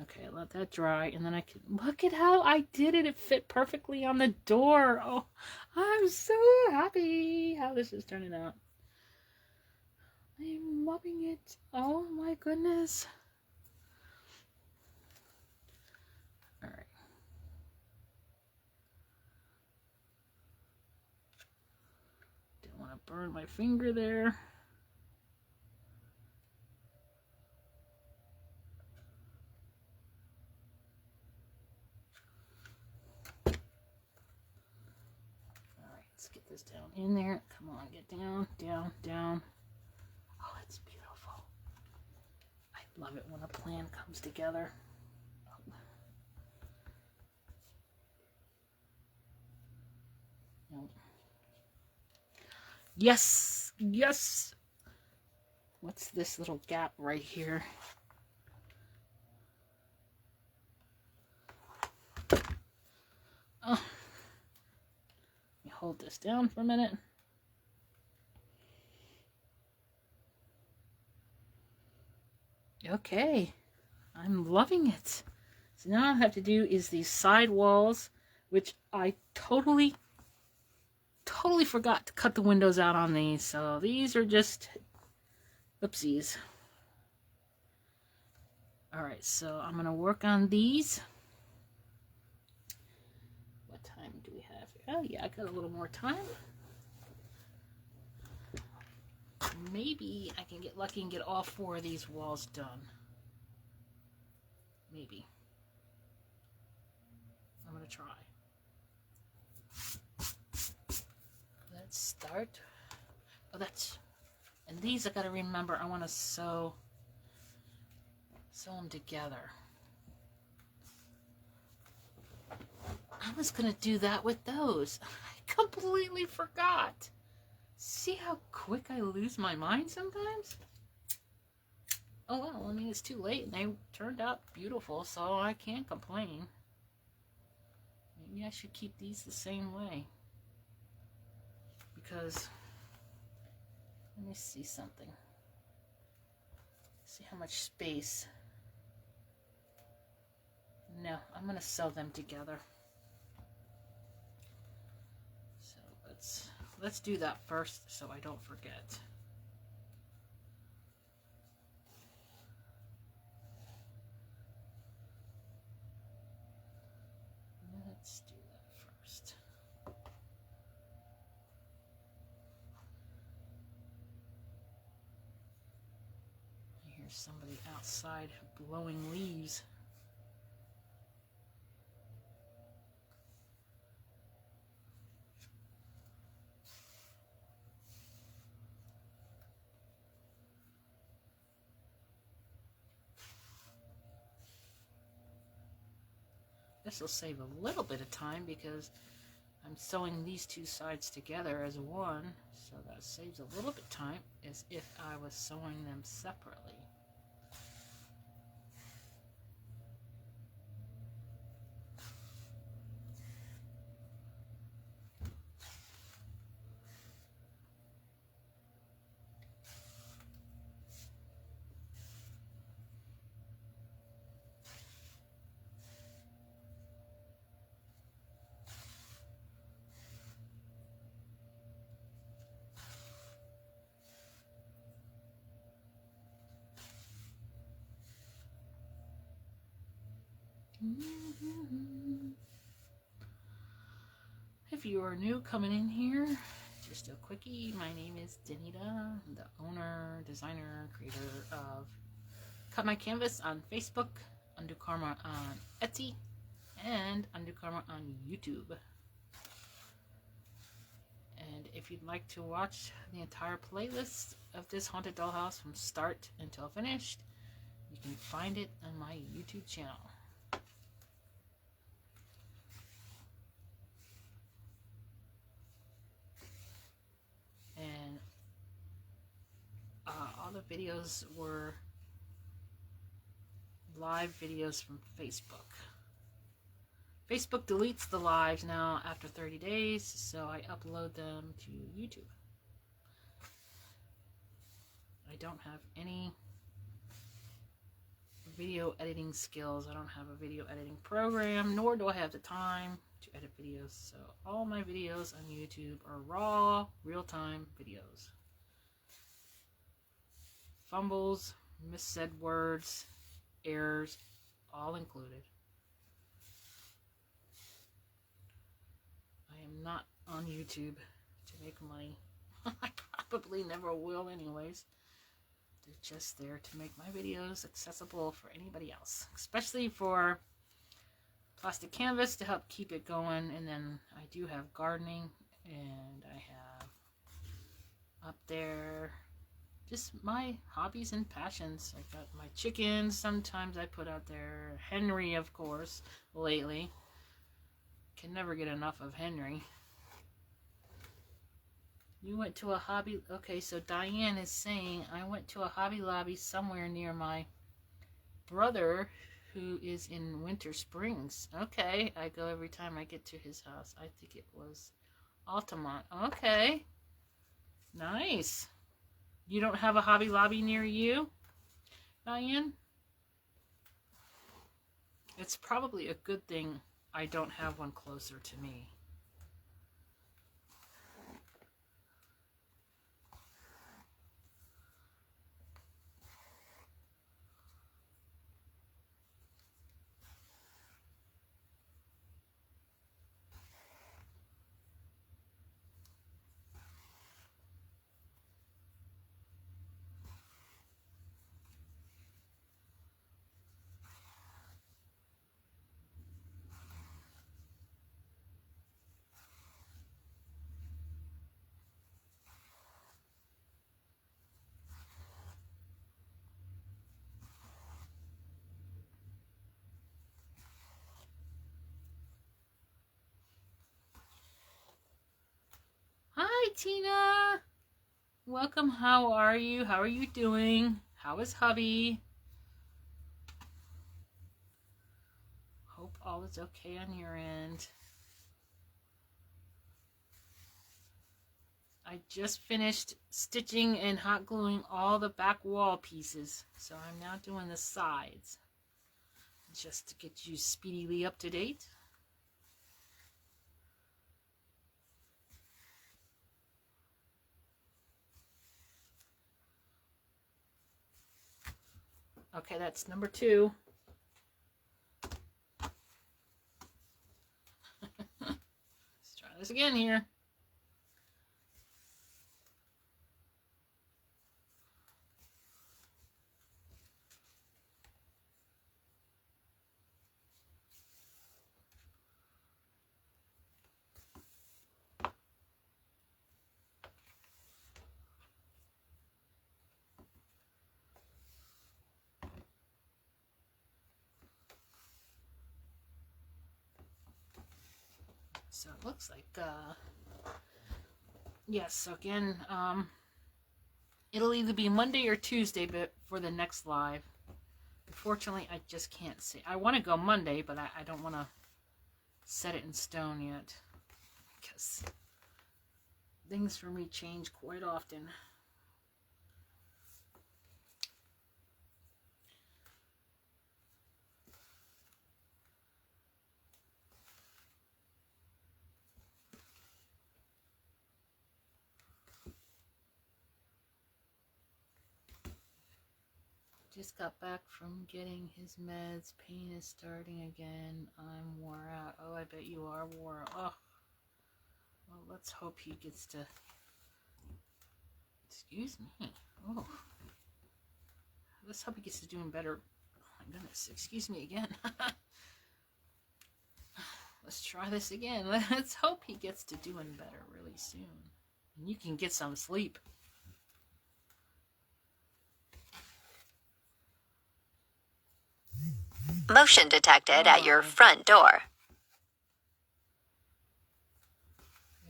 [SPEAKER 1] Okay, let that dry, and then I can look at how I did it. It fit perfectly on the door. Oh, I'm so happy how this is turning out. I'm loving it. Oh my goodness. All right. Didn't want to burn my finger there. Let's get this down in there. Come on, get down, down, down. Oh, it's beautiful. I love it when a plan comes together. Oh. Yes, yes. What's this little gap right here? Oh. Hold this down for a minute. Okay, I'm loving it. So now all I have to do is these side walls, which I totally forgot to cut the windows out on these. So these are just oopsies. Alright, so I'm going to work on these. What time do we have here? Oh yeah, I got a little more time. Maybe I can get lucky and get all 4 of these walls done. Maybe. I'm going to try. Let's start. Oh, that's... And these I got to remember, I want to sew them together. I was going to do that with those. I completely forgot. See how quick I lose my mind sometimes? Oh well, I mean, it's too late and they turned out beautiful, so I can't complain. Maybe I should keep these the same way. Because, let me see something. See how much space. No, I'm going to sew them together. So let's do that first so I don't forget. Let's do that first. I hear somebody outside blowing leaves. This will save a little bit of time because I'm sewing these 2 sides together as one, so that saves a little bit of time as if I was sewing them separately. If you are new coming in here, just a quickie, my name is Danita. I'm the owner, designer, creator of Cut My Canvas on Facebook, Undo Karma on Etsy, and Undo Karma on YouTube. And if you'd like to watch the entire playlist of this haunted dollhouse from start until finished, you can find it on my YouTube channel. And the videos were live videos from Facebook. Facebook deletes the lives now after 30 days, so I upload them to YouTube. I don't have any video editing skills. I don't have a video editing program, nor do I have the time to edit videos. So all my videos on YouTube are raw, real-time videos. Fumbles, missaid words, errors, all included. I am not on YouTube to make money. I probably never will anyways. They're just there to make my videos accessible for anybody else, especially for plastic canvas to help keep it going. And then I do have gardening, and I have up there just my hobbies and passions. I got my chickens sometimes I put out there. Henry, of course, lately. Can never get enough of Henry. You went to a Hobby... Okay, so Diane is saying, I went to a Hobby Lobby somewhere near my brother who is in Winter Springs. Okay, I go every time I get to his house. I think it was Altamont. Okay. Nice. You don't have a Hobby Lobby near you, Diane? It's probably a good thing I don't have one closer to me. Hi, Tina. Welcome. How are you? How are you doing? How is hubby? Hope all is okay on your end. I just finished stitching and hot gluing all the back wall pieces, so I'm now doing the sides just to get you speedily up to date. Okay, that's number 2. Let's try this again here. So it looks like, yes, again, it'll either be Monday or Tuesday but for the next live. Unfortunately, I just can't say. I want to go Monday, but I don't want to set it in stone yet, because things for me change quite often. Just got back from getting his meds. Pain is starting again. I'm wore out. Oh, I bet you are wore out. Oh. Well, let's hope he gets to... Excuse me. Oh. Let's hope he gets to doing better. Oh, my goodness. Excuse me again. Let's try this again. Let's hope he gets to doing better really soon. And you can get some sleep.
[SPEAKER 2] Motion detected at your front door.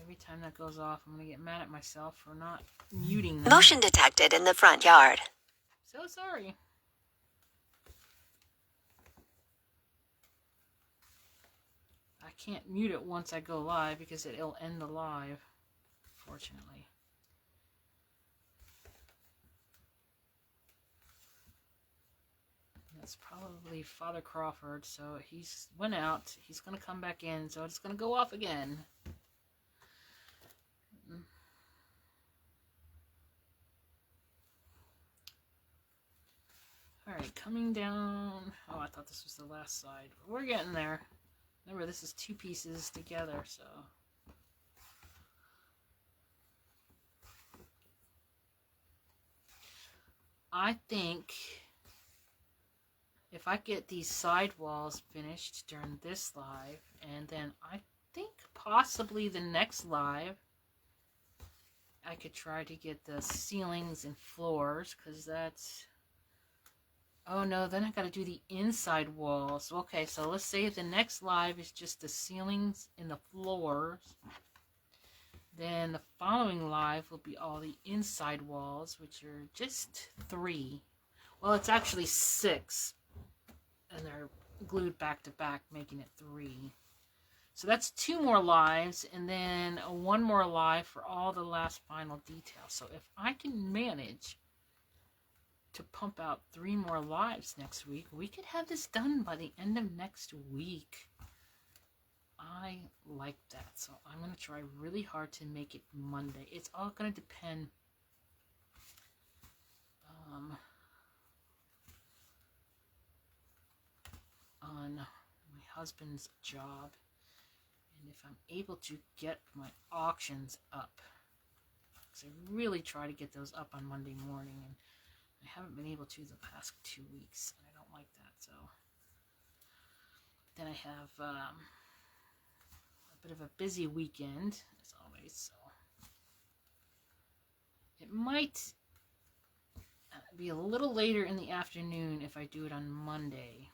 [SPEAKER 1] Every time that goes off, I'm going to get mad at myself for not muting them.
[SPEAKER 2] Motion detected in the front yard.
[SPEAKER 1] So sorry. I can't mute it once I go live because it'll end the live, fortunately. That's probably Father Crawford, so he's went out. He's going to come back in, so it's going to go off again. Alright, coming down. Oh, I thought this was the last side. But we're getting there. Remember, this is 2 pieces together, so... I think if I get these side walls finished during this live, and then I think possibly the next live, I could try to get the ceilings and floors, because that's... Oh no, then I gotta do the inside walls. Okay, so let's say the next live is just the ceilings and the floors. Then the following live will be all the inside walls, which are just 3. Well, it's actually 6. And they're glued back to back, making it 3. So that's 2 more lives, and then 1 more live for all the last final details. So if I can manage to pump out 3 more lives next week, we could have this done by the end of next week. I like that, so I'm going to try really hard to make it Monday. It's all going to depend on my husband's job and if I'm able to get my auctions up. Because I really try to get those up on Monday morning, and I haven't been able to the past 2 weeks, and I don't like that. So then I have a bit of a busy weekend, as always, so it might be a little later in the afternoon if I do it on Monday.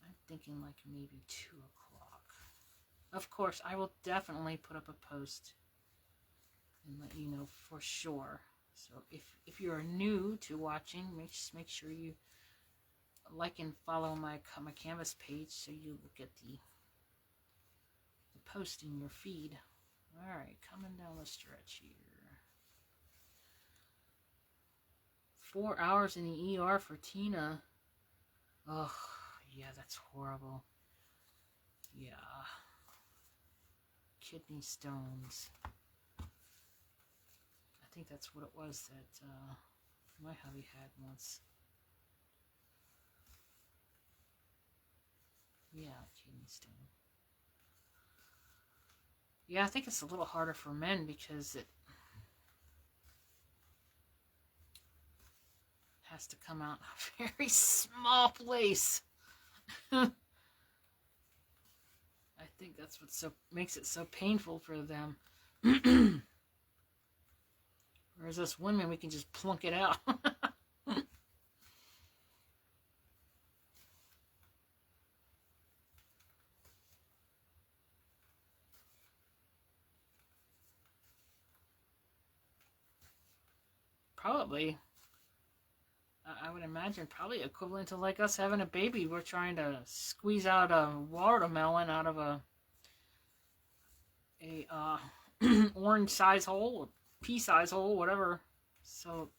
[SPEAKER 1] I'm thinking like maybe 2 o'clock. Of course, I will definitely put up a post and let you know for sure. So if you are new to watching, make sure you like and follow my Canvas page so you will get the post in your feed. Alright, coming down the stretch here. 4 hours in the ER for Tina. Oh, yeah, that's horrible. Yeah. Kidney stones. I think that's what it was that my hubby had once. Yeah, kidney stone. Yeah, I think it's a little harder for men because it has to come out in a very small place. I think that's what makes it so painful for them. Whereas us women, we can just plunk it out. Probably. I would imagine probably equivalent to like us having a baby. We're trying to squeeze out a watermelon out of a orange size hole, or pea size hole, whatever. So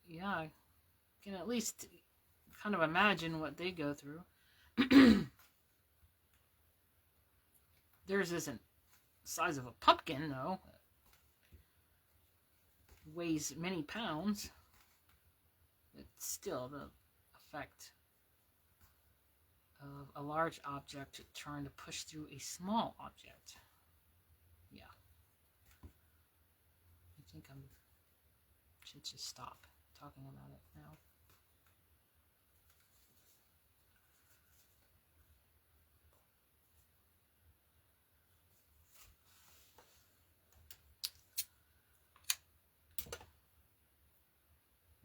[SPEAKER 1] yeah, I can at least kind of imagine what they go through. Theirs isn't the size of a pumpkin though. It weighs many pounds. It's still the effect of a large object trying to push through a small object. Yeah. I think I should just stop talking about it now.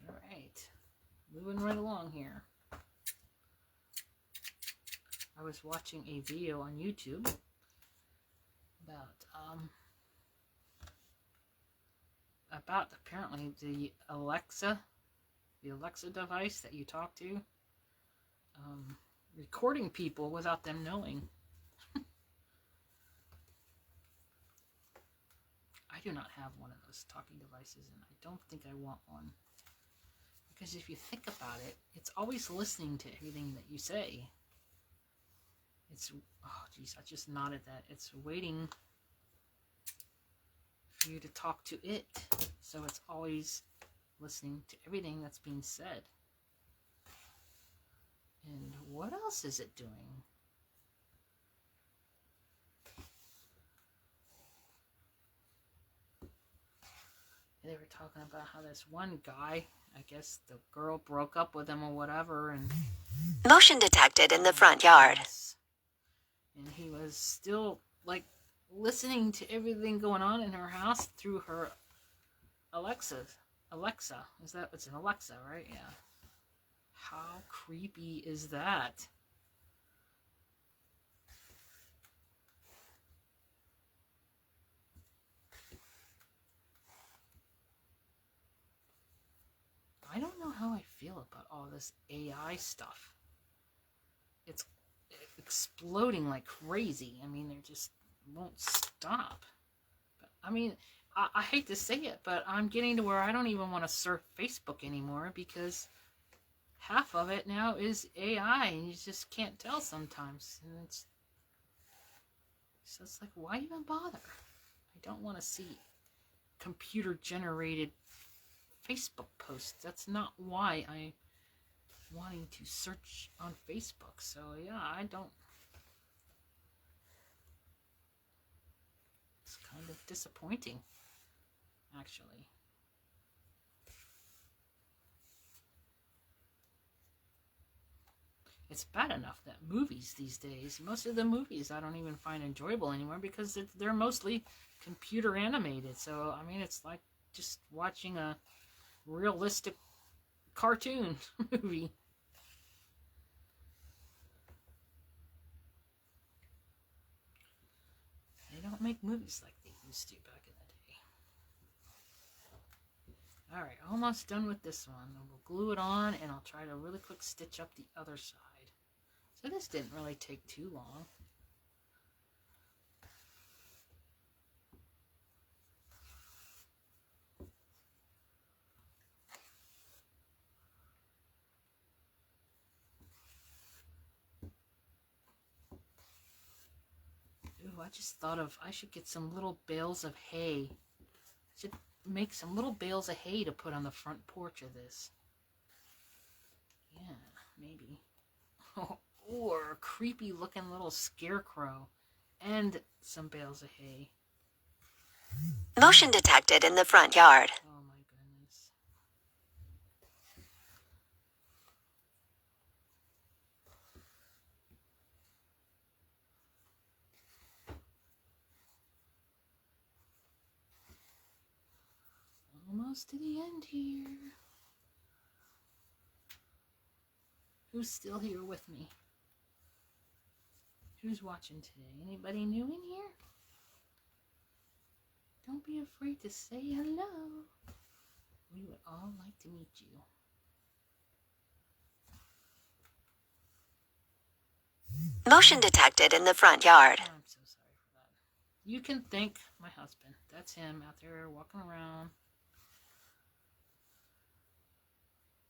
[SPEAKER 1] All right. Moving right along here. I was watching a video on YouTube about about apparently the Alexa device that you talk to, recording people without them knowing. I do not have one of those talking devices, and I don't think I want one. Because if you think about it, it's always listening to everything that you say. It's, oh geez, I just nodded that. It's waiting for you to talk to it. So it's always listening to everything that's being said. And what else is it doing? They were talking about how this one guy, I guess the girl broke up with him or whatever, and
[SPEAKER 2] Motion detected in the front yard.
[SPEAKER 1] And he was still like listening to everything going on in her house through her Alexa. Is that, it's an Alexa, right? Yeah. How creepy is that? I don't know how I feel about all this AI stuff. It's exploding like crazy. I mean, they just won't stop. But, I mean, I hate to say it, but I'm getting to where I don't even want to surf Facebook anymore because half of it now is AI, and you just can't tell sometimes. And so it's like, why even bother? I don't want to see computer-generated Facebook posts. That's not why I'm wanting to search on Facebook. So yeah, I don't. It's kind of disappointing, actually. It's bad enough that movies these days, most of the movies I don't even find enjoyable anymore because they're mostly computer animated. So, I mean, it's like just watching a realistic cartoon movie. They don't make movies like they used to back in the day. Alright, almost done with this one. We'll glue it on, and I'll try to really quick stitch up the other side. So this didn't really take too long. Ooh, I just thought of, I should get some little bales of hay. I should make some little bales of hay to put on the front porch of this. Yeah, maybe. Or a creepy looking little scarecrow and some bales of hay.
[SPEAKER 2] Motion detected in the front yard.
[SPEAKER 1] Oh my goodness. Almost to the end here. Who's still here with me? Who's watching today? Anybody new in here? Don't be afraid to say hello. We would all like to meet you.
[SPEAKER 2] Motion detected in the front yard.
[SPEAKER 1] Oh, I'm so sorry for that. You can thank my husband. That's him out there walking around.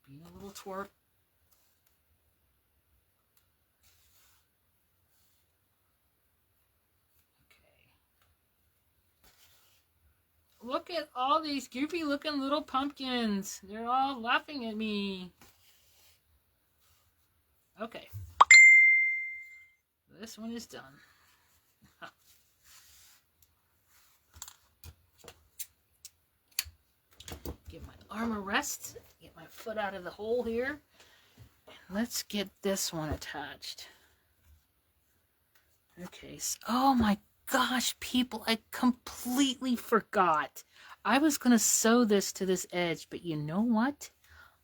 [SPEAKER 1] Being a little twerp. Look at all these goofy looking little pumpkins. They're all laughing at me. Okay. This one is done. Give my arm a rest. Get my foot out of the hole here. Let's get this one attached. Okay. So, oh my gosh, people, I completely forgot. I was going to sew this to this edge, but you know what?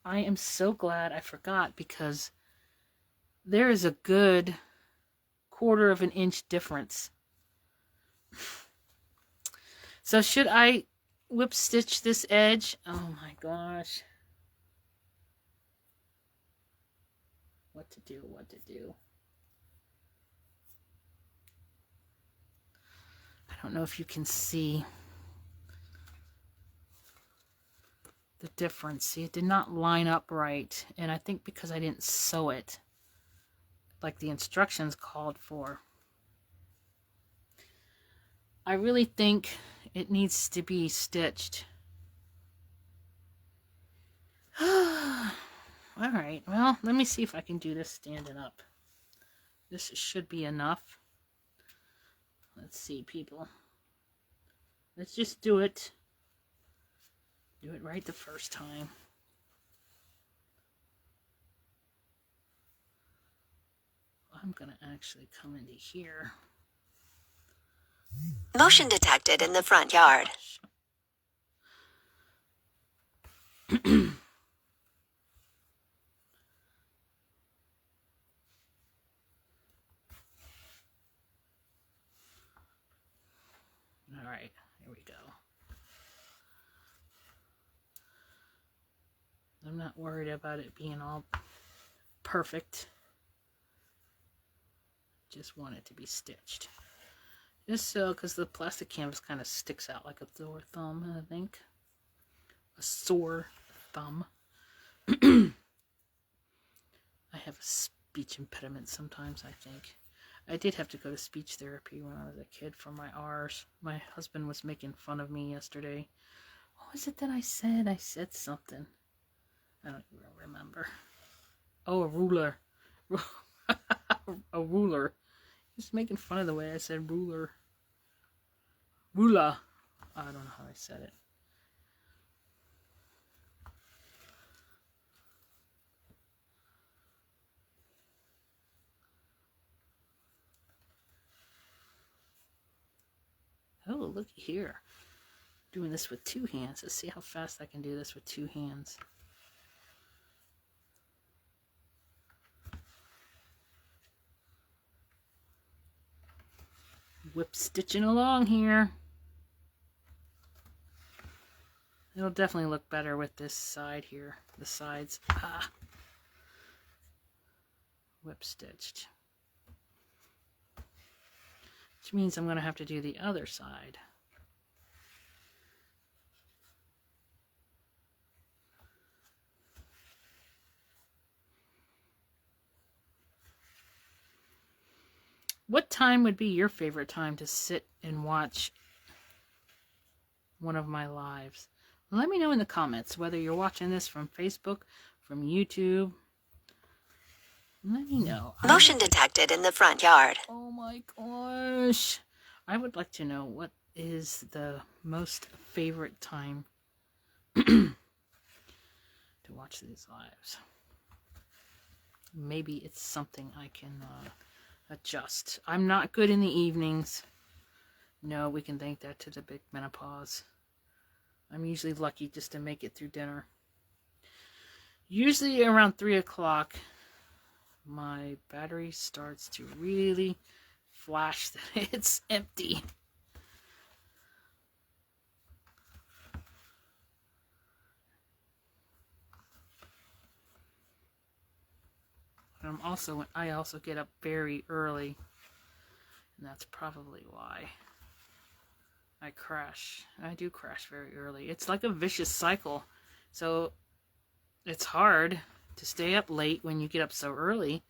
[SPEAKER 1] I am so glad I forgot because there is a good 1/4 inch difference. So should I whip stitch this edge. Oh my gosh. What to do, what to do. I don't know if you can see the difference. See, it did not line up right. And I think because I didn't sew it like the instructions called for. I really think it needs to be stitched. Alright, well, let me see if I can do this standing up. This should be enough. Let's see, people. Let's just do it. Do it right the first time. I'm going to actually come into here.
[SPEAKER 2] Motion detected in the front yard.
[SPEAKER 1] All right, here we go. I'm not worried about it being all perfect. Just want it to be stitched. Just so, because the plastic canvas kind of sticks out like a sore thumb, I think. A sore thumb. I have a speech impediment sometimes, I think. I did have to go to speech therapy when I was a kid for my R's. My husband was making fun of me yesterday. What was it that I said? I said something. I don't even remember. Oh, a ruler. A ruler. He was making fun of the way I said ruler. Ruler. I don't know how I said it. Oh, look here. Doing this with two hands. Let's see how fast I can do this with two hands. Whip stitching along here. It'll definitely look better with this side here. The sides. Whip stitched. Which means I'm going to have to do the other side. What time would be your favorite time to sit and watch one of my lives? Let me know in the comments whether you're watching this from Facebook, from YouTube. Let me know.
[SPEAKER 2] Motion detected in the front yard.
[SPEAKER 1] Oh my gosh. I would like to know what is the most favorite time to watch these lives. Maybe it's something I can adjust. I'm not good in the evenings. No, we can thank that to the big menopause. I'm usually lucky just to make it through dinner. Usually around 3 o'clock, my battery starts to really flash that it's empty. I also get up very early, and that's probably why I crash. I do crash very early. It's like a vicious cycle. So it's hard to stay up late when you get up so early,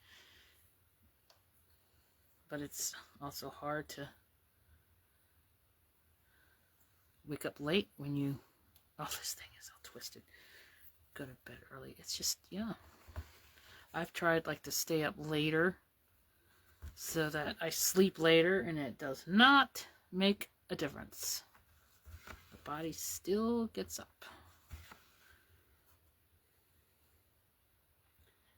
[SPEAKER 1] but it's also hard to wake up late when you, oh, this thing is all twisted, go to bed early. It's just, yeah. I've tried like to stay up later so that I sleep later, and it does not make a difference. The body still gets up.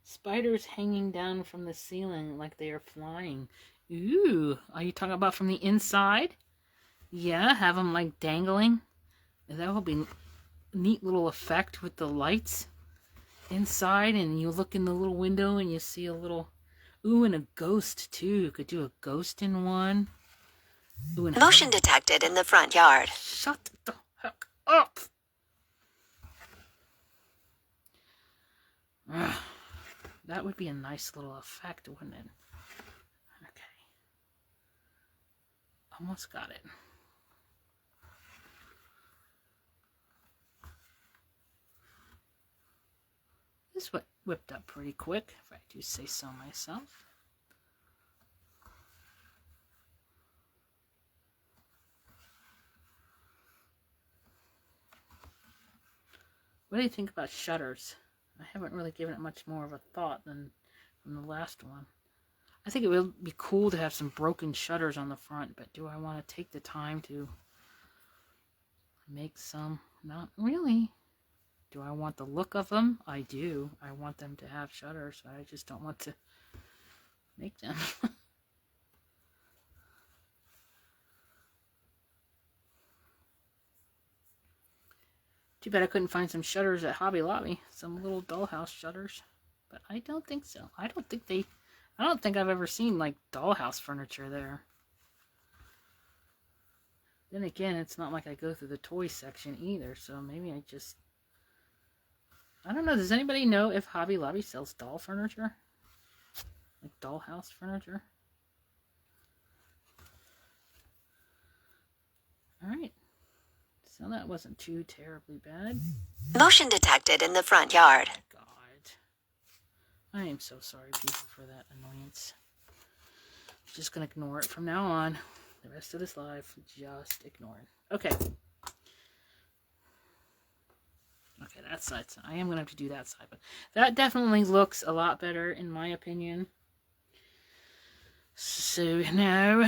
[SPEAKER 1] Spiders hanging down from the ceiling like they are flying. Ooh, are you talking about from the inside? Yeah, have them like dangling. That will be a neat little effect with the lights inside, and you look in the little window and you see a little, ooh, and a ghost too. You could do a ghost in one. Ooh,
[SPEAKER 2] Motion detected in the front yard.
[SPEAKER 1] Shut the heck up. Ugh. That would be a nice little effect, wouldn't it? Okay. Almost got it. This whipped up pretty quick, if I do say so myself. What do you think about shutters? I haven't really given it much more of a thought than from the last one. I think it would be cool to have some broken shutters on the front, but do I want to take the time to make some? Not really. Do I want the look of them? I do. I want them to have shutters, but I just don't want to make them. Too bad I couldn't find some shutters at Hobby Lobby. Some little dollhouse shutters. But I don't think so. I don't think I've ever seen like dollhouse furniture there. Then again, it's not like I go through the toy section either, so maybe I don't know, does anybody know if Hobby Lobby sells doll furniture? Like dollhouse furniture? Alright. So that wasn't too terribly bad.
[SPEAKER 2] Motion detected in the front yard.
[SPEAKER 1] God. I am so sorry, people, for that annoyance. I'm just going to ignore it from now on. The rest of this life, just ignore it. Okay. Okay, that side. I am going to have to do that side. But that definitely looks a lot better, in my opinion. So, now...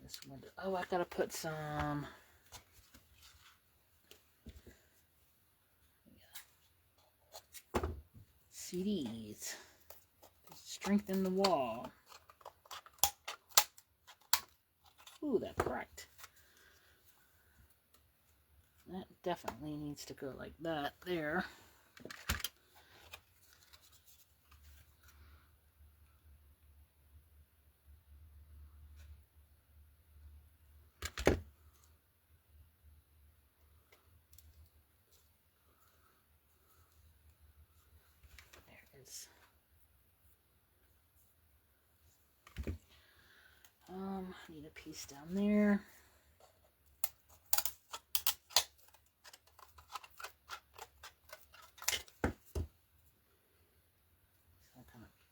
[SPEAKER 1] this one... Oh, I got to put some... CDs. To strengthen the wall. Ooh, that cracked. That definitely needs to go like that there. There it is. Need a piece down there.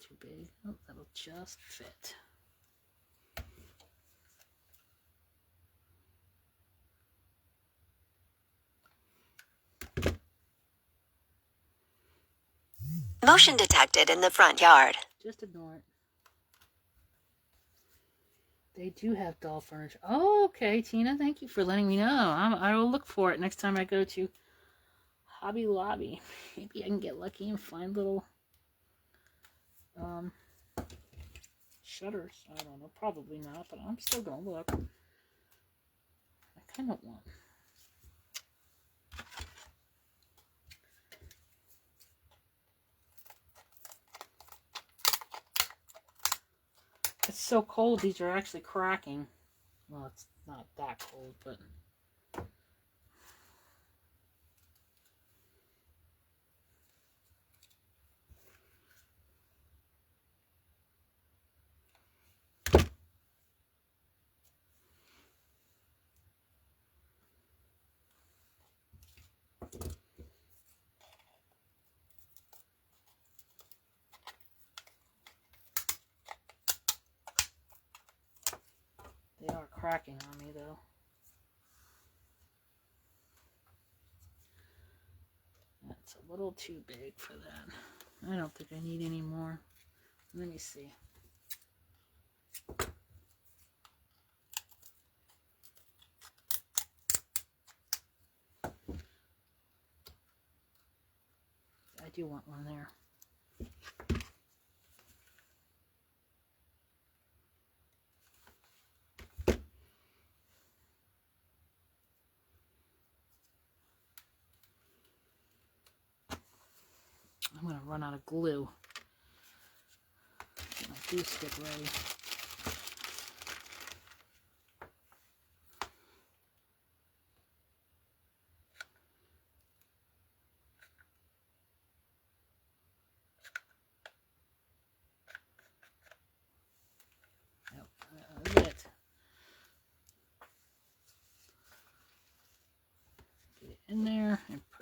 [SPEAKER 1] Too big. Oh, that'll just fit.
[SPEAKER 2] Motion detected in the front yard.
[SPEAKER 1] Just ignore it. They do have doll furniture. Oh, okay, Tina. Thank you for letting me know. I will look for it next time I go to Hobby Lobby. Maybe I can get lucky and find little shutters. I don't know. Probably not, but I'm still going to look. I kind of want... It's so cold, these are actually cracking. Well, it's not that cold, but... They are cracking on me, though. That's a little too big for that. I don't think I need any more. Let me see. I do want one there. I'm going to run out of glue. Get my glue stick ready.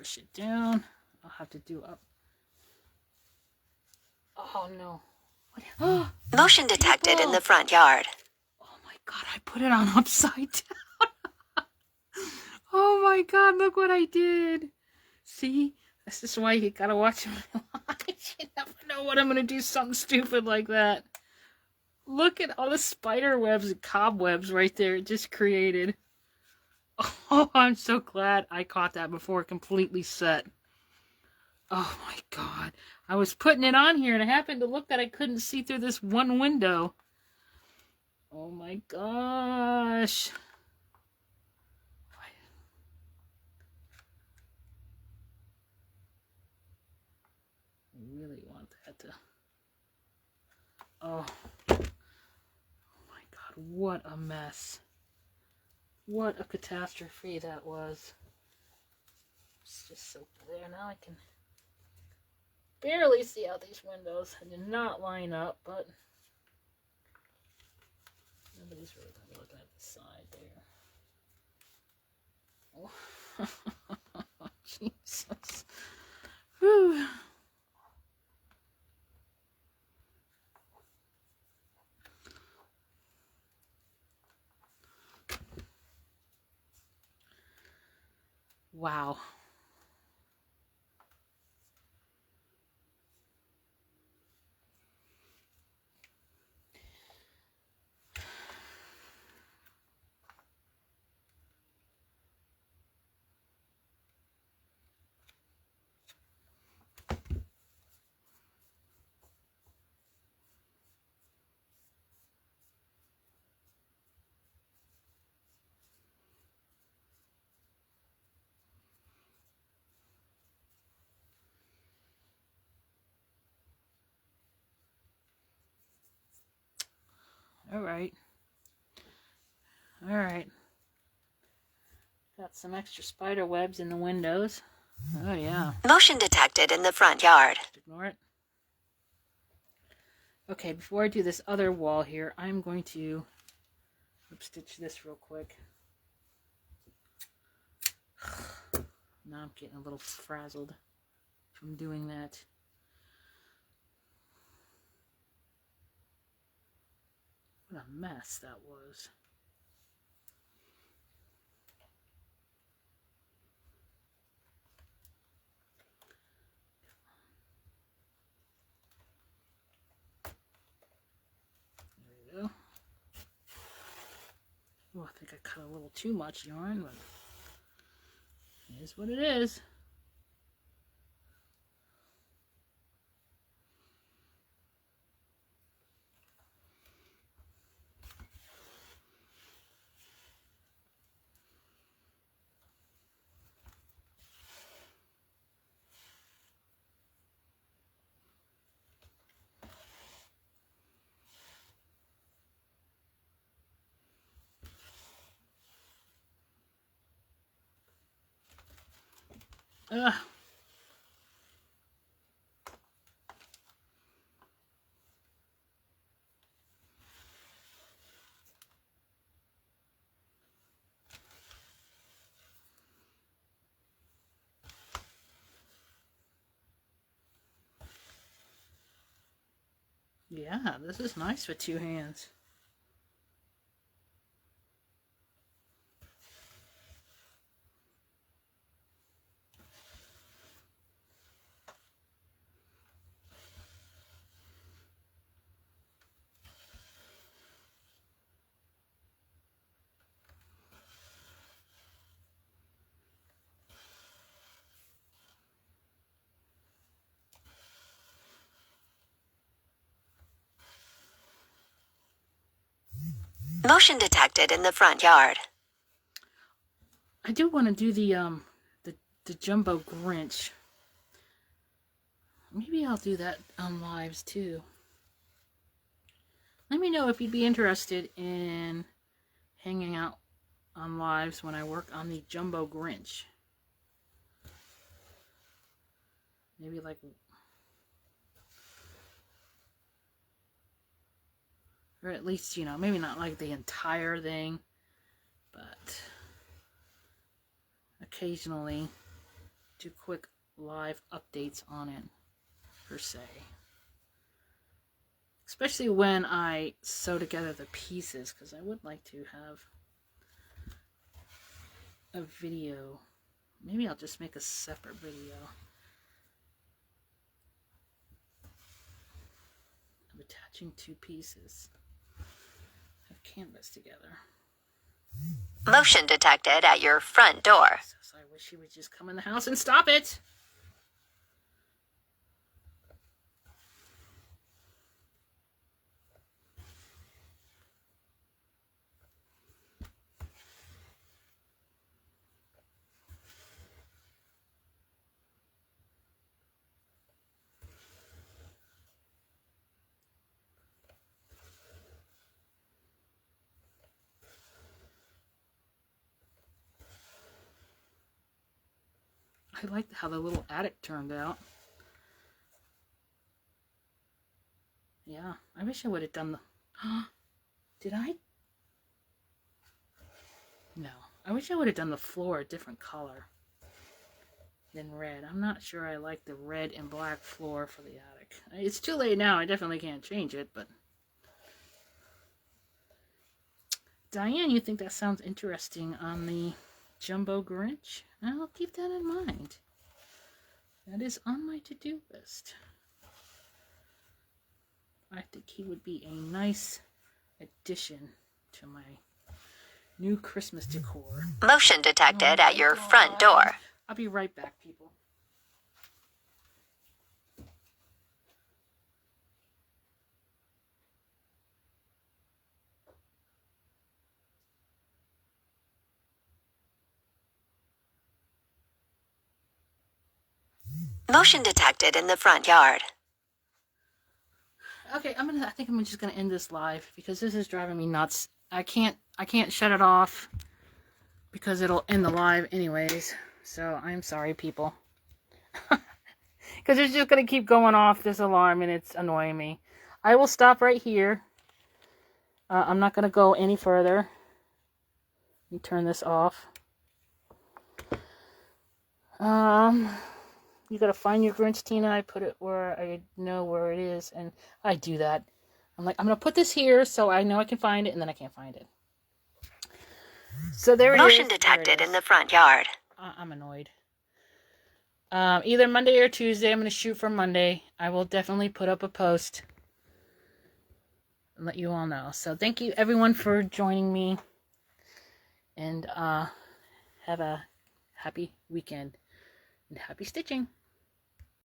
[SPEAKER 1] push it down. I'll have to do up. Oh no. What?
[SPEAKER 2] Motion detected in the front yard.
[SPEAKER 1] Oh my god, I put it on upside down. Oh my god, look what I did. See? This is why you gotta watch my lives. You never know when I'm gonna do something stupid like that. Look at all the spider webs and cobwebs right there it just created. Oh, I'm so glad I caught that before it completely set. Oh my god. I was putting it on here and I happened to look that I couldn't see through this one window. Oh my gosh. I really want that to... Oh. Oh my god, what a mess. What a catastrophe that was. It's just so there. Now I can barely see out these windows. I did not line up, but nobody's really going to be looking at the side there. Oh, Jesus. Whew. Wow. Alright. Alright. Got some extra spider webs in the windows. Oh yeah.
[SPEAKER 2] Motion detected in the front yard.
[SPEAKER 1] Just ignore it. Okay, before I do this other wall here, I'm going to stitch this real quick. Now I'm getting a little frazzled from doing that. What a mess that was. There we go. Oh, I think I cut a little too much yarn, but it is what it is. Ugh. Yeah, this is nice with two hands.
[SPEAKER 2] Motion detected in the front yard.
[SPEAKER 1] I do want to do the Jumbo Grinch. Maybe I'll do that on lives too. Let me know if you'd be interested in hanging out on lives when I work on the Jumbo Grinch. Maybe like... Or at least, you know, maybe not like the entire thing, but occasionally do quick live updates on it, per se. Especially when I sew together the pieces, because I would like to have a video. Maybe I'll just make a separate video of attaching two pieces of canvas together.
[SPEAKER 2] Motion detected at your front door.
[SPEAKER 1] So I wish he would just come in the house and stop it. I liked how the little attic turned out. Yeah, I wish I would have done the... Did I? No. I wish I would have done the floor a different color than red. I'm not sure I like the red and black floor for the attic. It's too late now. I definitely can't change it, but... Diane, you think that sounds interesting on the Jumbo Grinch? I'll keep that in mind. That is on my to-do list. I think he would be a nice addition to my new Christmas decor.
[SPEAKER 2] Motion detected at your front door.
[SPEAKER 1] I'll be right back, people.
[SPEAKER 2] Motion detected in the front yard.
[SPEAKER 1] Okay, I think I'm just gonna end this live because this is driving me nuts. I can't shut it off because it'll end the live anyways. So I'm sorry, people, because it's just gonna keep going off this alarm and it's annoying me. I will stop right here. I'm not gonna go any further. Let me turn this off. You gotta find your Grinch, Tina. I put it where I know where it is, and I do that. I'm like, I'm gonna put this here so I know I can find it, and then I can't find it. So there it is.
[SPEAKER 2] Motion detected in the front yard.
[SPEAKER 1] I'm annoyed. Either Monday or Tuesday. I'm gonna shoot for Monday. I will definitely put up a post and let you all know. So thank you everyone for joining me, and have a happy weekend and happy stitching.